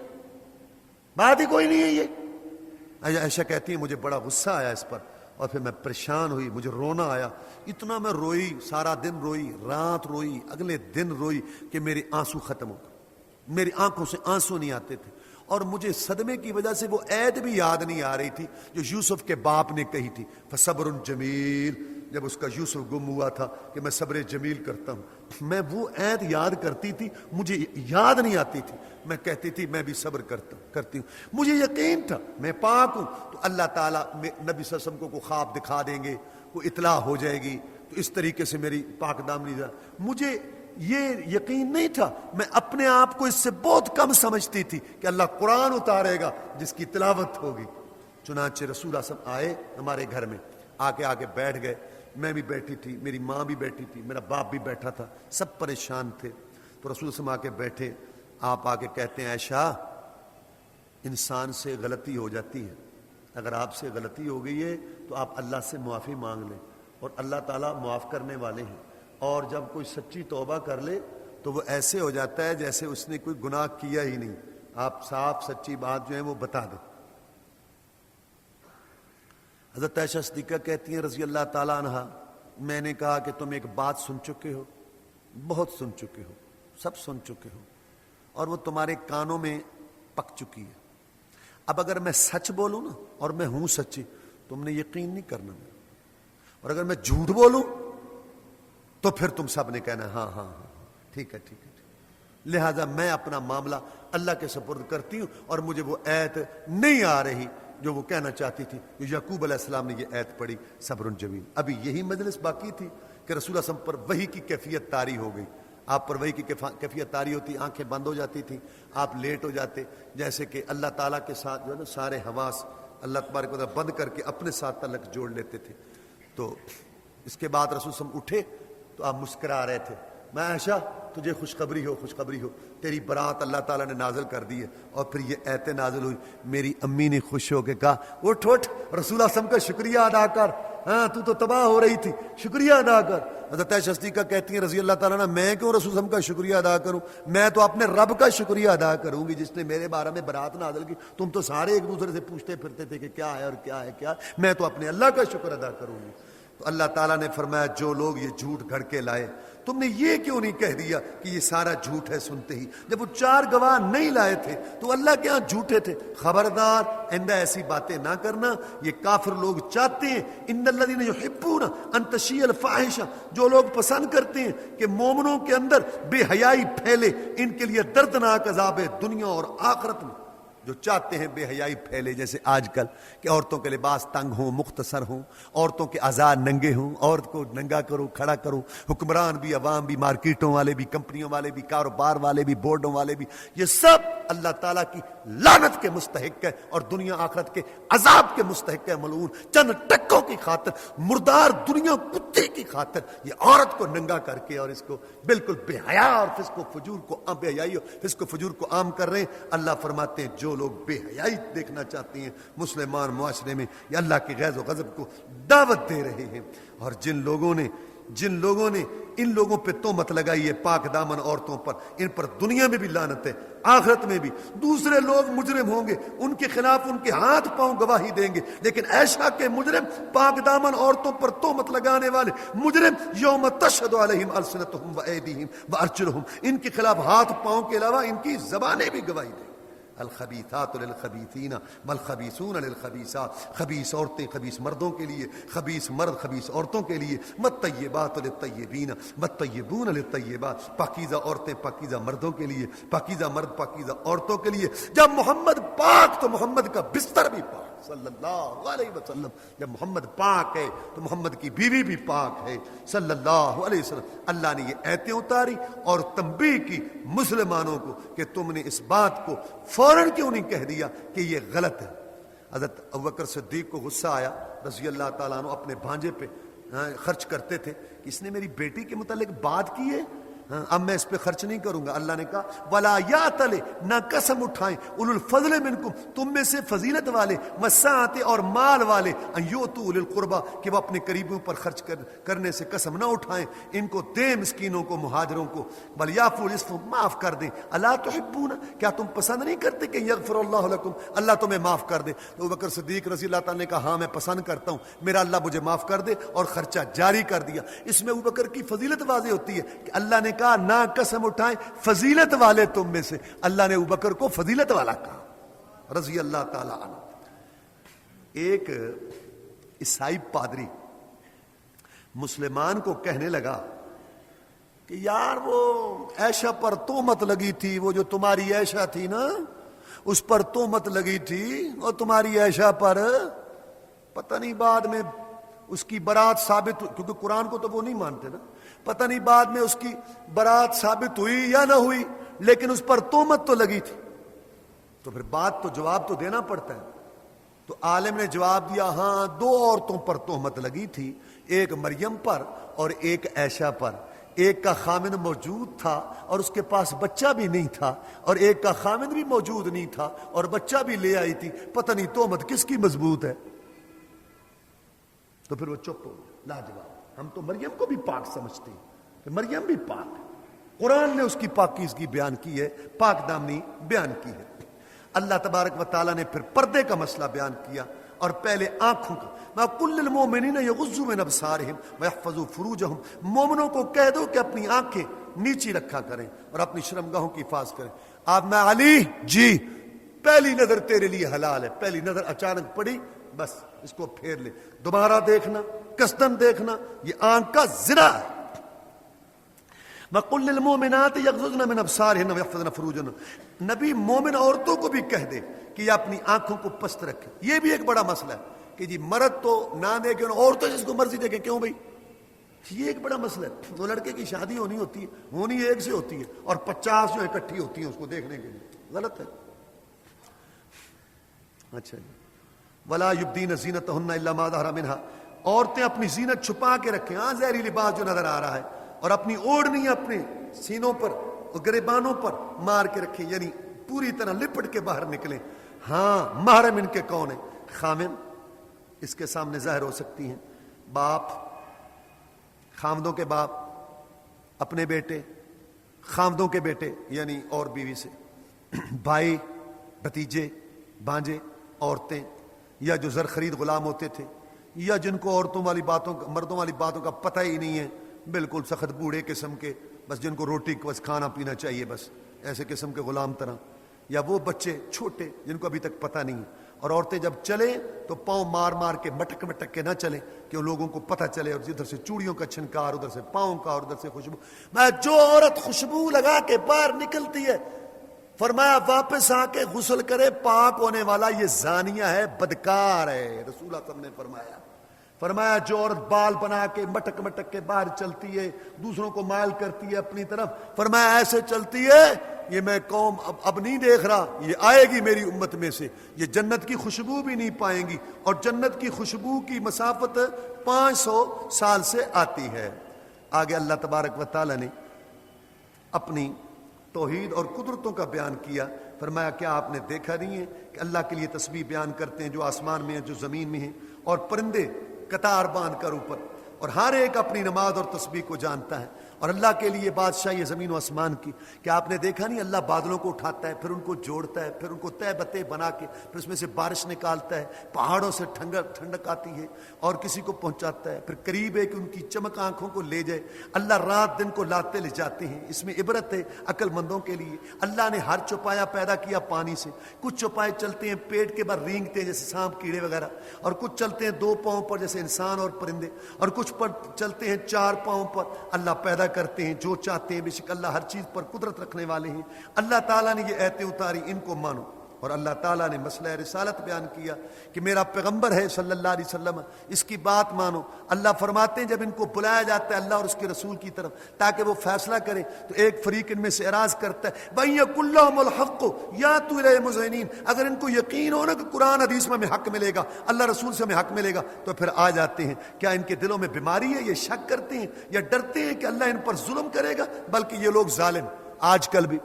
بات ہی کوئی نہیں ہے یہ۔ عائشہ کہتی ہیں مجھے بڑا غصہ آیا اس پر، اور پھر میں پریشان ہوئی، مجھے رونا آیا، اتنا میں روئی، سارا دن روئی، رات روئی، اگلے دن روئی کہ میرے آنسو ختم ہو گئے، میری آنکھوں سے آنسو نہیں آتے تھے، اور مجھے صدمے کی وجہ سے وہ عید بھی یاد نہیں آ رہی تھی جو یوسف کے باپ نے کہی تھی، فصبر جمیل، جب اس کا یوسف گم ہوا تھا کہ میں صبر جمیل کرتا ہوں، میں وہ عید یاد کرتی تھی، مجھے یاد نہیں آتی تھی، میں کہتی تھی میں بھی صبر کرتی ہوں، مجھے یقین تھا میں پاک ہوں، تو اللہ تعالیٰ نبی صلی اللہ علیہ وسلم کو خواب دکھا دیں گے، کوئی اطلاع ہو جائے گی، تو اس طریقے سے میری پاک دامنی مجھے یہ یقین نہیں تھا، میں اپنے آپ کو اس سے بہت کم سمجھتی تھی کہ اللہ قرآن اتارے گا جس کی تلاوت ہوگی۔ چنانچہ رسول اللہ صلی اللہ علیہ وسلم آئے ہمارے گھر میں، آ کے بیٹھ گئے، میں بھی بیٹھی تھی، میری ماں بھی بیٹھی تھی، میرا باپ بھی بیٹھا تھا، سب پریشان تھے۔ تو رسول صلی اللہ علیہ وسلم آ کے بیٹھے، آپ آ کے کہتے ہیں عائشہ انسان سے غلطی ہو جاتی ہے، اگر آپ سے غلطی ہو گئی ہے تو آپ اللہ سے معافی مانگ لیں، اور اللہ تعالیٰ معاف کرنے والے ہیں، اور جب کوئی سچی توبہ کر لے تو وہ ایسے ہو جاتا ہے جیسے اس نے کوئی گناہ کیا ہی نہیں، آپ صاف سچی بات جو ہے وہ بتا دیں۔ حضرت عائشہ صدیقہ کہتی ہیں رضی اللہ تعالیٰ عنہ میں نے کہا کہ تم ایک بات سن چکے ہو، بہت سن چکے ہو، سب سن چکے ہو، اور وہ تمہارے کانوں میں پک چکی ہے، اب اگر میں سچ بولوں نا اور میں ہوں سچی، تم نے یقین نہیں کرنا، اور اگر میں جھوٹ بولوں تو پھر تم سب نے کہنا ہاں ہاں ہاں ٹھیک ہے ٹھیک ہے۔ لہذا میں اپنا معاملہ اللہ کے سپرد کرتی ہوں، اور مجھے وہ ایت نہیں آ رہی جو وہ کہنا چاہتی تھی، جو یعقوب علیہ السلام نے یہ ایت پڑھی صبر جمیل۔ ابھی یہی مجلس باقی تھی کہ رسول اللہ صلی اللہ علیہ وسلم پر وحی کی کیفیت طاری ہو گئی، آپ پر وحی کی کیفیت طاری ہوتی، آنکھیں بند ہو جاتی تھیں، آپ لیٹ ہو جاتے، جیسے کہ اللہ تعالیٰ کے ساتھ جو ہے نا سارے حواس اللہ تبارک و تعالیٰ بند کر کے اپنے ساتھ تعلق جوڑ لیتے تھے۔ تو اس کے بعد رسول صلی اللہ علیہ وسلم اٹھے تو آپ مسکرا رہے تھے، میں عائشہ تجھے خوشخبری ہو، تیری برات اللہ تعالیٰ نے نازل کر دی ہے، اور پھر یہ ایتیں نازل ہوئی۔ میری امی نے خوش ہو کے کہا اٹھ رسول اللہ صلی اللہ علیہ وسلم کا شکریہ ادا کر، ہاں تو تباہ ہو رہی تھی، شکریہ ادا کر۔ حضرت عائشہ صدیقہ کہتی ہیں رضی اللہ تعالیٰ عنہ میں کیوں رسول اللہ علیہ وسلم کا شکریہ ادا کروں، میں تو اپنے رب کا شکریہ ادا کروں گی جس نے میرے بارے میں برات نازل کی۔ تم تو سارے ایک دوسرے سے پوچھتے پھرتے تھے کہ کیا ہے اور کیا ہے کیا ہے، میں تو اپنے اللہ کا شکر ادا کروں گی۔ تو اللہ تعالیٰ نے فرمایا جو لوگ یہ جھوٹ گھڑ کے لائے، تم نے یہ کیوں نہیں کہہ دیا کہ یہ سارا جھوٹ ہے؟ سنتے ہی جب وہ 4 گواہ نہیں لائے تھے تو اللہ کے ہاں جھوٹے تھے۔ خبردار آئندہ ایسی باتیں نہ کرنا، یہ کافر لوگ چاہتے ہیں، ان الذین یحبون ان تشیع الفاحشہ، جو لوگ پسند کرتے ہیں کہ مومنوں کے اندر بے حیائی پھیلے، ان کے لیے دردناک عذاب ہے دنیا اور آخرت میں۔ جو چاہتے ہیں بے حیائی پھیلے، جیسے آج کل کہ عورتوں کے لباس تنگ ہوں، مختصر ہوں، عورتوں کے اعضاء ننگے ہوں، عورت کو ننگا کرو، کھڑا کرو، حکمران بھی، عوام بھی، مارکیٹوں والے بھی، کمپنیوں والے بھی، کاروبار والے بھی، بورڈوں والے بھی، یہ سب اللہ تعالیٰ کی لعنت کے مستحق ہے اور دنیا آخرت کے عذاب کے مستحق ہے۔ ملعون چند ٹکوں کی خاطر، مردار دنیا کتے کی خاطر یہ عورت کو ننگا کر کے اور اس کو بالکل بے حیا اور فسق و فجور کو بے حیائی اور فسق و فجور کو عام کر رہے ہیں۔ اللہ فرماتے ہیں جو لوگ بے حیائی دیکھنا چاہتے ہیں مسلمان معاشرے میں، یہ اللہ کے غیظ و غضب کو دعوت دے رہے ہیں۔ اور جن لوگوں نے ان لوگوں پہ تہمت لگائی ہے پاک دامن عورتوں پر، ان پر دنیا میں بھی لعنت ہے، آخرت میں بھی۔ دوسرے لوگ مجرم ہوں گے، ان کے خلاف ان کے ہاتھ پاؤں گواہی دیں گے، لیکن عائشہ کے مجرم، پاک دامن عورتوں پر تہمت لگانے والے مجرم، یوم تشہد علیہم السنتہم وایدیہم وارجلہم، ان کے خلاف ہاتھ پاؤں کے علاوہ ان کی زبانیں بھی گواہی دیں۔ الخبیثات للخبیثین والخبیثون للخبیثات، خبیث عورتیں خبیث مردوں کے لیے، خبیث مرد خبیث عورتوں کے لیے، والطیبات للطیبین والطیبون للطیبات، پاکیزہ عورتیں پاکیزہ مردوں کے لیے، پاکیزہ مرد پاکیزہ عورتوں کے لیے۔ جب محمد پاک تو محمد کا بستر بھی پاک صلی اللہ علیہ وسلم، جب محمد پاک ہے تو محمد کی بیوی بھی پاک ہے صلی اللہ علیہ وسلم۔ اللہ نے یہ آیتیں اتاری اور تنبیہ کی مسلمانوں کو کہ تم نے اس بات کو فوراً کیوں نہیں کہہ دیا کہ یہ غلط ہے۔ حضرت ابوبکر صدیق کو غصہ آیا رضی اللہ تعالیٰ عنہ، اپنے بھانجے پہ خرچ کرتے تھے کہ اس نے میری بیٹی کے متعلق بات کی ہے، اب میں اس پہ خرچ نہیں کروں گا۔ اللہ نے کہا وَلَا يَأْتَلِ، نہ قسم اٹھائیں، اولو الفضل منکم، تم میں سے فضیلت والے، وسعت اور مال والے، ان یؤتوا اولي القربى، کہ وہ اپنے قریبوں پر خرچ کرنے سے قسم نہ اٹھائیں، ان کو دیں مسکینوں کو مہاجروں کو، وَلْيَعْفُوا وَلْيَصْفَحُوا، معاف کر دیں۔ الا تحبون، کیا تم پسند نہیں کرتے کہ یغفر اللہ لکم، اللہ تمہیں معاف کر دے؟ تو ابوبکر صدیق رضی اللہ تعالیٰ نے کہا ہاں میں پسند کرتا ہوں، میرا اللہ مجھے معاف کر دے، اور خرچہ جاری کر دیا۔ اس میں ابوبکر کی فضیلت واضح ہوتی ہے کہ اللہ نے کہا نہ قسم اٹھائیں فضیلت والے تم میں سے، اللہ نے ابوبکر کو فضیلت والا کہا رضی اللہ تعالی عنہ۔ ایک عیسائی پادری مسلمان کو کہنے لگا کہ یار وہ عائشہ پر تہمت لگی تھی، وہ جو تمہاری عائشہ تھی نا اس پر تہمت لگی تھی، اور تمہاری عائشہ پر پتہ نہیں بعد میں اس کی برات ثابت، کیونکہ قرآن کو تو وہ نہیں مانتے نا، پتہ نہیں بعد میں اس کی برات ثابت ہوئی یا نہ ہوئی، لیکن اس پر تہمت تو لگی تھی۔ تو پھر بات تو جواب تو دینا پڑتا ہے۔ تو عالم نے جواب دیا ہاں دو عورتوں پر تہمت لگی تھی، ایک مریم پر اور ایک عائشہ پر۔ ایک کا خامن موجود تھا اور اس کے پاس بچہ بھی نہیں تھا، اور ایک کا خامن بھی موجود نہیں تھا اور بچہ بھی لے آئی تھی، پتہ نہیں تہمت کس کی مضبوط ہے۔ تو پھر وہ چپ ہو گیا، لاجواب۔ ہم تو مریم کو بھی پاک سمجھتے ہیں کہ مریم بھی پاک ہے، قرآن نے اس کی پاکیزگی بیان کی ہے، پاک دامنی بیان کی ہے۔ اللہ تبارک و تعالیٰ نے پھر پردے کا مسئلہ بیان کیا، اور پہلے آنکھوں کا، وَقُلْ لِلْمُؤْمِنِينَ يَغُضُّوا مِنْ أَبْصَارِهِمْ وَيَحْفَظُوا فُرُوجَهُمْ، مومنوں کو کہہ دو کہ اپنی آنکھیں نیچی رکھا کریں اور اپنی شرمگاہوں کی حفاظت کریں۔ آپ میں علی جی پہلی نظر تیرے لیے حلال ہے، پہلی نظر اچانک پڑی بس اس کو پھیر لے، دوبارہ دیکھنا قصدن دیکھنا یہ آنکھ کا زنا ہے۔ وَقُلْ لِلْمُؤْمِنَاتِ يَغْضُضْنَ مِنْ أَبْصَارِهِنَّ وَيَحْفَظْنَ فُرُوجَهُنَّ، نبی مومن عورتوں کو بھی کہہ دے کہ یہ اپنی آنکھوں کو پست رکھے۔ یہ بھی ایک بڑا مسئلہ ہے کہ جی مرد تو نہ دیکھیں، عورتیں جس کو مرضی دیکھیں، کیوں بھائی؟ یہ ایک بڑا مسئلہ ہے۔ وہ لڑکے کی شادی ہونی ہوتی ہے، ہونی ایک سے ہوتی ہے، اور 50 جو اکٹھی ہوتی ہیں اس کو دیکھنے کے لیے، غلط ہے۔ اچھا جی، وَلَا يُبْدِينَ زِينَتَهُنَّ إِلَّا مَا ظَهَرَ مِنْهَا، عورتیں اپنی زینت چھپا کے رکھیں، ہاں ظاہری لباس جو نظر آ رہا ہے، اور اپنی اوڑھنی اپنے سینوں پر اور گریبانوں پر مار کے رکھیں، یعنی پوری طرح لپٹ کے باہر نکلیں۔ ہاں محرم ان کے کون ہیں؟ خامن اس کے سامنے ظاہر ہو سکتی ہیں، باپ، خامدوں کے باپ، اپنے بیٹے، خامدوں کے بیٹے یعنی اور بیوی سے، بھائی، بھتیجے، بھانجے، عورتیں، یا جو زر خرید غلام ہوتے تھے، یا جن کو عورتوں والی باتوں مردوں والی باتوں کا پتہ ہی نہیں ہے، بالکل سخت بوڑھے قسم کے، بس جن کو روٹی بس کھانا پینا چاہیے بس، ایسے قسم کے غلام طرح، یا وہ بچے چھوٹے جن کو ابھی تک پتہ نہیں ہے۔ اور عورتیں جب چلیں تو پاؤں مار مار کے مٹک مٹک کے نہ چلیں کہ لوگوں کو پتہ چلے، اور ادھر سے چوڑیوں کا چھنکار، ادھر سے پاؤں کا، اور ادھر سے خوشبو۔ میں جو عورت خوشبو لگا کے باہر نکلتی ہے، فرمایا واپس آ کے غسل کرے، پاک ہونے والا یہ زانیہ ہے، بدکار ہے۔ رسول اللہ صلی اللہ علیہ وسلم نے فرمایا جو عورت بال بنا کے مٹک مٹک کے باہر چلتی ہے، دوسروں کو مائل کرتی ہے اپنی طرف، فرمایا ایسے چلتی ہے، یہ میں قوم اب نہیں دیکھ رہا، یہ آئے گی میری امت میں سے، یہ جنت کی خوشبو بھی نہیں پائیں گی، اور جنت کی خوشبو کی مسافت 500 سال سے آتی ہے۔ آگے اللہ تبارک و تعالی نے اپنی توحید اور قدرتوں کا بیان کیا، فرمایا کیا آپ نے دیکھا نہیں ہے کہ اللہ کے لیے تسبیح بیان کرتے ہیں جو آسمان میں ہیں، جو زمین میں ہیں، اور پرندے قطار باندھ کر اوپر، اور ہر ایک اپنی نماز اور تسبیح کو جانتا ہے، اور اللہ کے لیے بادشاہی زمین و آسمان کی، کہ آپ نے دیکھا نہیں اللہ بادلوں کو اٹھاتا ہے، پھر ان کو جوڑتا ہے، پھر ان کو تہ بتے بنا کے پھر اس میں سے بارش نکالتا ہے، پہاڑوں سے ٹھنڈک آتی ہے اور کسی کو پہنچاتا ہے، پھر قریب ہے کہ ان کی چمک آنکھوں کو لے جائے، اللہ رات دن کو لاتے لے جاتے ہیں۔ اس میں عبرت ہے عقل مندوں کے لیے۔ اللہ نے ہر چوپایا پیدا کیا پانی سے، کچھ چوپائے چلتے ہیں پیٹ کے بعد رینگتے ہیں جیسے سانپ کیڑے وغیرہ، اور کچھ چلتے ہیں 2 پاؤں پر جیسے انسان اور پرندے، اور کچھ پر چلتے ہیں 4 پاؤں پر۔ اللہ پیدا کرتے ہیں جو چاہتے ہیں، بے شک اللہ ہر چیز پر قدرت رکھنے والے ہیں۔ اللہ تعالیٰ نے یہ آیتیں اتاری، ان کو مانو۔ اور اللہ تعالیٰ نے مسئلہ رسالت بیان کیا کہ میرا پیغمبر ہے صلی اللہ علیہ وسلم، اس کی بات مانو۔ اللہ فرماتے ہیں جب ان کو بلایا جاتا ہے اللہ اور اس کے رسول کی طرف تاکہ وہ فیصلہ کرے، تو ایک فریق ان میں سے اعراض کرتا ہے وَإِن لَّهُمُ الْحَقُّ يَأْتُوا إِلَيْهِ مُذْعِنِينَ، اگر ان کو یقین ہو نا کہ قرآن حدیث میں ہمیں حق ملے گا، اللہ رسول سے ہمیں حق ملے گا، تو پھر آ جاتے ہیں۔ کیا ان کے دلوں میں بیماری ہے؟ یہ شک کرتے ہیں یا ڈرتے ہیں کہ اللہ ان پر ظلم کرے گا؟ بلکہ یہ لوگ ظالم آج کل بھی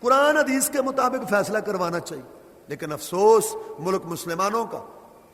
قرآن حدیث کے مطابق فیصلہ کروانا چاہیے، لیکن افسوس ملک مسلمانوں کا،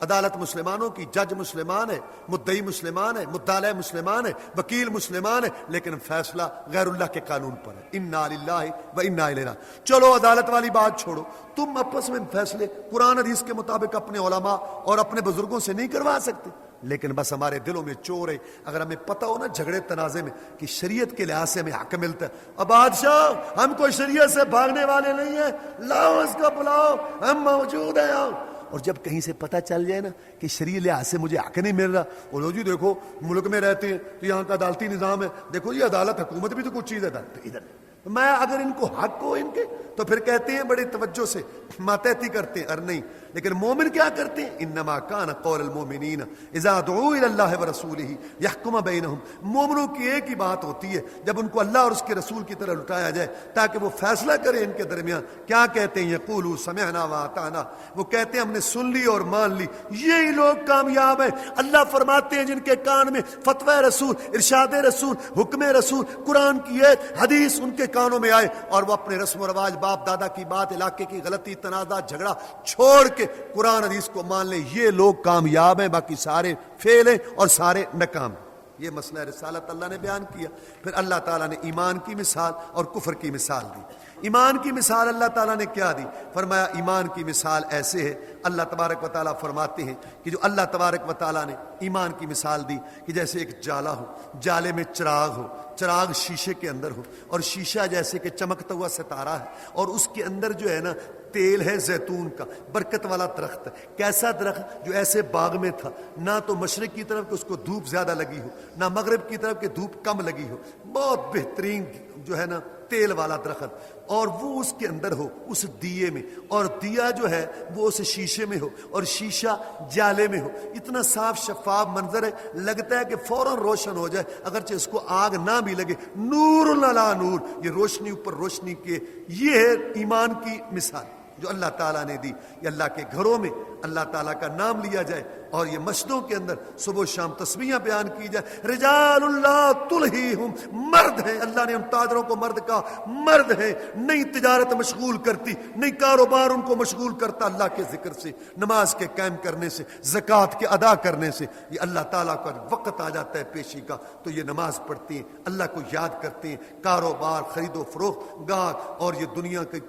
عدالت مسلمانوں کی، جج مسلمان ہے، مدعی مسلمان ہے، مدعا مسلمان ہے، وکیل مسلمان ہے، لیکن فیصلہ غیر اللہ کے قانون پر ہے۔ انا للہ و انا الیہ راجعون۔ چلو عدالت والی بات چھوڑو، تم آپس میں فیصلے قرآن حدیث کے مطابق اپنے علماء اور اپنے بزرگوں سے نہیں کروا سکتے؟ لیکن بس ہمارے دلوں میں چور ہے۔ اگر ہمیں پتہ ہو نا جھگڑے تنازع میں کہ شریعت کے لحاظ سے ہمیں حق ملتا ہے، اب بادشاہ ہم کوئی شریعت سے بھاگنے والے نہیں ہیں، لاؤ اس کو بلاؤ، ہم موجود ہیں آؤ۔ اور جب کہیں سے پتہ چل جائے نا کہ شریعت لحاظ سے مجھے حق نہیں مل رہا، بولو جی دیکھو ملک میں رہتے ہیں تو یہاں کا عدالتی نظام ہے، دیکھو یہ عدالت حکومت بھی تو کچھ چیز ہے ادھر۔ میں اگر ان کو حق ہو ان کے تو پھر کہتے ہیں بڑی توجہ سے، ماتحتی کرتے ہیں، اور نہیں۔ لیکن مومن کیا کرتے ہیں؟ انما کان قول المؤمنین اذا دعوا الی اللہ ورسولہ یحکم بینہم۔ مومنوں کی ایک ہی بات ہوتی ہے جب ان کو اللہ اور اس کے رسول کی طرف لٹایا جائے تاکہ وہ فیصلہ کرے ان کے درمیان، کیا کہتے ہیں؟ یقولوا سمعنا واطعنا، وہ کہتے ہیں ہم نے سن لی اور مان لی۔ یہی لوگ کامیاب ہیں۔ اللہ فرماتے ہیں جن کے کان میں فتوی رسول، ارشاد رسول، حکم رسول، قرآن کی ایت حدیث ان کے کانوں میں آئے اور وہ اپنے رسم و رواج، باپ دادا کی بات، علاقے کی غلطی، تنازع، جھگڑا چھوڑ کے قرآن حدیث کو مان لیں، یہ لوگ کامیاب ہیں، باقی سارے فیل ہیں اور سارے ناکام۔ یہ مسئلہ رسالت اللہ نے بیان کیا۔ پھر اللہ تعالیٰ نے ایمان کی مثال اور کفر کی مثال دی۔ ایمان کی مثال اللہ تعالیٰ نے کیا دی؟ فرمایا ایمان کی مثال ایسے ہے، اللہ تبارک و تعالیٰ فرماتے ہیں کہ جو اللہ تبارک و تعالیٰ نے ایمان کی مثال دی کہ جیسے ایک جالا ہو، جالے میں چراغ ہو، چراغ شیشے کے اندر ہو، اور شیشہ جیسے کہ چمکتا ہوا ستارہ ہے، اور اس کے اندر جو ہے نا تیل ہے زیتون کا، برکت والا درخت ہے۔ کیسا درخت؟ جو ایسے باغ میں تھا، نہ تو مشرق کی طرف کہ اس کو دھوپ زیادہ لگی ہو، نہ مغرب کی طرف کہ دھوپ کم لگی ہو، بہت بہترین جو ہے نا تیل والا درخت، اور وہ اس کے اندر ہو اس دیے میں، اور دیا جو ہے وہ اس شیشے میں ہو اور شیشہ جالے میں ہو۔ اتنا صاف شفاف منظر ہے، لگتا ہے کہ فوراً روشن ہو جائے، اگرچہ اس کو آگ نہ بھی لگے۔ نور علی نور، یہ روشنی اوپر روشنی کے، یہ ہے ایمان کی مثال جو اللہ تعالیٰ نے دی۔ یہ اللہ کے گھروں میں اللہ تعالیٰ کا نام لیا جائے اور یہ مسجدوں کے اندر صبح و شام تسبیحاں بیان کی جائے۔ رجال اللہ تلہیہم، مرد ہیں، اللہ نے ہم تاجروں کو مرد کہا، مرد ہیں، نہیں تجارت مشغول کرتی، نہیں کاروبار ان کو مشغول کرتا اللہ کے ذکر سے، نماز کے قائم کرنے سے، زکوٰۃ کے ادا کرنے سے۔ یہ اللہ تعالیٰ کا وقت آ جاتا ہے پیشی کا تو یہ نماز پڑھتے ہیں، اللہ کو یاد کرتے ہیں، کاروبار، خرید و فروخت، گاہ اور یہ دنیا کی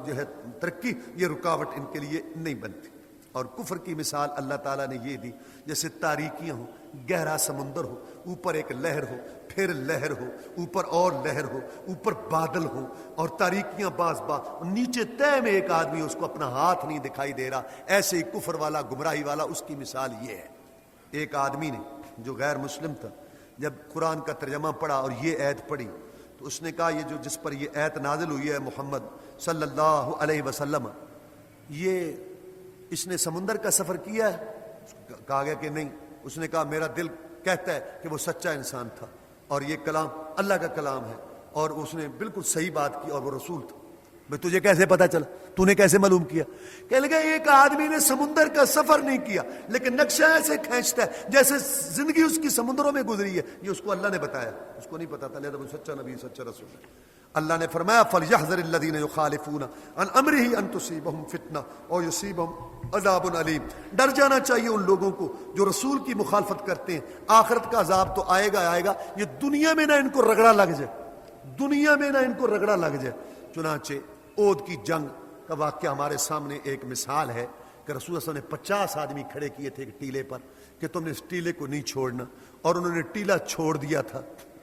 جو ہے ترقی، یہ رکاوٹ ان کے لیے نہیں بنتی۔ اور کفر کی مثال اللہ تعالیٰ نے یہ دی جیسے تاریکیاں ہوں، گہرا سمندر ہو، اوپر ایک لہر ہو، پھر لہر ہو، اوپر اور لہر ہو، اوپر بادل ہو، اور تاریکیاں باز نیچے تہ میں ایک آدمی اس کو اپنا ہاتھ نہیں دکھائی دے رہا۔ ایسے ہی کفر والا، گمراہی والا، اس کی مثال یہ ہے۔ ایک آدمی نے جو غیر مسلم تھا، جب قرآن کا ترجمہ پڑھا اور یہ ایت پڑھی تو اس نے کہا یہ جو جس پر یہ ایت نازل ہوئی ہے محمد صلی اللہ علیہ وسلم، یہ اس نے سمندر کا سفر کیا ہے؟ کہا گیا کہ نہیں۔ اس نے کہا میرا دل کہتا ہے کہ وہ سچا انسان تھا اور یہ کلام اللہ کا کلام ہے، اور اس نے بالکل صحیح بات کی اور وہ رسول تھا۔ بھئی تجھے کیسے پتا چلا؟ تو نے کیسے معلوم کیا؟ کہنے لگا ایک آدمی نے سمندر کا سفر نہیں کیا لیکن نقشہ ایسے کھینچتا ہے جیسے زندگی اس کی سمندروں میں گزری ہے، یہ اس کو اللہ نے بتایا، اس کو نہیں پتا تھا، لہذا وہ سچا نبی، سچا رسول ہے۔ اللہ نے فرمایا فَلْيَحْذَرِ الَّذِينَ يُخَالِفُونَ عَنْ أَمْرِهِ أَن تُصِيبَهُمْ فِتْنَةٌ أَوْ يُصِيبَهُمْ عَذَابٌ أَلِيمٌ. ڈر جانا چاہیے ان لوگوں کو جو رسول کی مخالفت کرتے ہیں. آخرت کا عذاب تو آئے گا, یہ دنیا میں نہ ان کو رگڑا لگ جائے, دنیا میں نہ ان کو رگڑا لگ جائے. چنانچہ اود کی جنگ کا واقعہ ہمارے سامنے ایک مثال ہے کہ رسول صلی اللہ علیہ وسلم نے 50 آدمی کھڑے کیے تھے ایک ٹیلے پر کہ تم نے اس ٹیلے کو نہیں چھوڑنا, اور انہوں نے ٹیلا چھوڑ دیا تھا.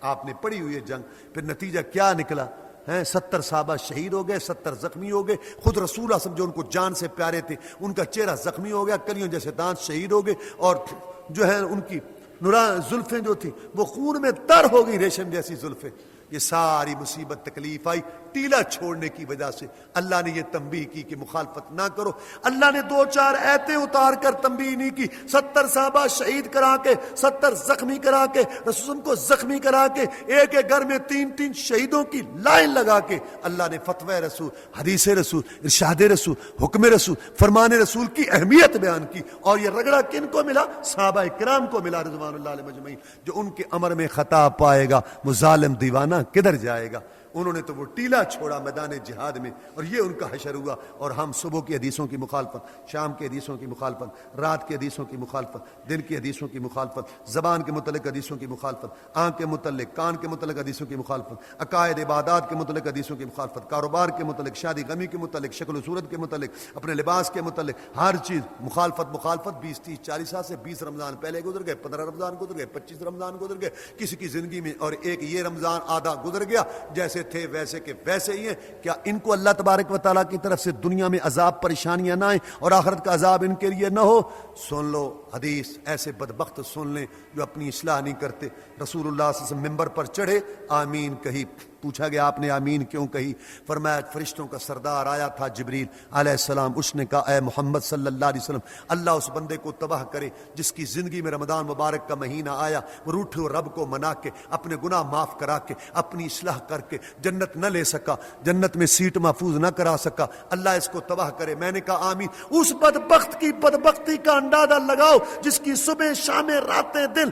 آپ نے پڑھی ہوئی ہے جنگ, پھر نتیجہ کیا نکلا؟ 70 صحابہ شہید ہو گئے, 70 زخمی ہو گئے. خود رسول اللہ صلی اللہ علیہ وسلم جو ان کو جان سے پیارے تھے ان کا چہرہ زخمی ہو گیا, کلیوں جیسے دانت شہید ہو گئے, اور جو ہے ان کی زلفیں جو تھی وہ خون میں تر ہو گئی, ریشم جیسی زلفیں. یہ ساری مصیبت تکلیف آئی ٹیلا چھوڑنے کی وجہ سے. اللہ نے یہ تنبیہ کی کہ مخالفت نہ کرو. اللہ نے 2-4 ایتیں اتار کر تنبیہ نہیں کی. 70 صحابہ شہید کرا کے, 70 زخمی کرا کے, رسول کو زخمی کرا کے, ایک ایک گھر میں 3-3 شہیدوں کی لائن لگا کے اللہ نے فتوی رسول, حدیث رسول, ارشاد رسول, حکم رسول, فرمان رسول کی اہمیت بیان کی. اور یہ رگڑا کن کو ملا؟ صحابہ کرام کو ملا رضوان اللہ علیہ مجمعین. جو ان کے امر میں خطا پائے گا وہ ظالم دیوانہ کدھر جائے گا؟ انہوں نے تو وہ ٹیلا چھوڑا میدان جہاد میں, اور یہ ان کا حشر ہوا. اور ہم صبح کی حدیثوں کی مخالفت, شام کی حدیثوں کی مخالفت, رات کی حدیثوں کی مخالفت, دن کی حدیثوں کی مخالفت, زبان کے متعلق حدیثوں کی مخالفت, آنکھ کے متعلق, کان کے متعلق حدیثوں کی مخالفت, عقائد عبادات کے متعلق حدیثوں کی مخالفت, کاروبار کے متعلق, شادی غمی کے متعلق, شکل و صورت کے متعلق, اپنے لباس کے متعلق, ہر چیز مخالفت. 20-30-40 سال سے 20 رمضان پہلے گزر گئے, 15 رمضان گزر گئے, 25 رمضان گزر گئے کسی کی زندگی میں, اور ایک یہ رمضان آدھا گزر گیا. جیسے تھے ویسے کے ویسے ہی ہیں. کیا ان کو اللہ تبارک و تعالیٰ کی طرف سے دنیا میں عذاب پریشانیاں نہ آئیں اور آخرت کا عذاب ان کے لیے نہ ہو؟ سن لو حدیث, ایسے بدبخت سن لیں جو اپنی اصلاح نہیں کرتے. رسول اللہ صلی اللہ علیہ وسلم ممبر پر چڑھے, آمین کہی. پوچھا گیا آپ نے آمین کیوں کہی؟ فرمایا فرشتوں کا سردار آیا تھا جبریل علیہ السلام, اس نے کہا اے محمد صلی اللہ علیہ وسلم, اللہ اس بندے کو تباہ کرے جس کی زندگی میں رمضان مبارک کا مہینہ آیا, وہ روٹھے رب کو منا کے, اپنے گناہ معاف کرا کے, اپنی اصلاح کر کے جنت نہ لے سکا, جنت میں سیٹ محفوظ نہ کرا سکا, اللہ اس کو تباہ کرے. میں نے کہا آمین. اس بدبخت کی بدبختی کا اندازہ لگاؤ جس کی صبح شام راتیں دن,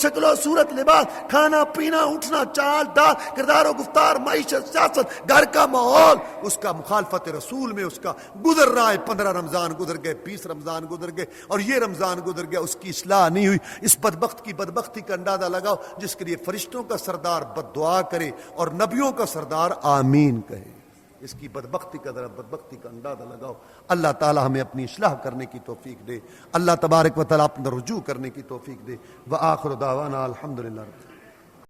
شکل و صورت, لباس, کھانا پینا, اٹھنا, چال ڈال, کردار و گفتار, معیشت, سیاست, گھر کا ماحول, اس کا مخالفت رسول میں اس کا گزر رہا ہے. 15 رمضان گزر گئے, 20 رمضان گزر گئے, اور یہ رمضان گزر گیا, اس کی اصلاح نہیں ہوئی. اس بدبخت کی بدبختی کا اندازہ لگاؤ جس کے لیے فرشتوں کا سردار بد دعا کرے اور نبیوں کا سردار آمین کہے. اس کی بدبختی کا ذرا بدبختی کا اندازہ لگاؤ. اللہ تعالی ہمیں اپنی اصلاح کرنے کی توفیق دے. اللہ تبارک و تعالی اپنا رجوع کرنے کی توفیق دے. وآخر دعوانا الحمدللہ.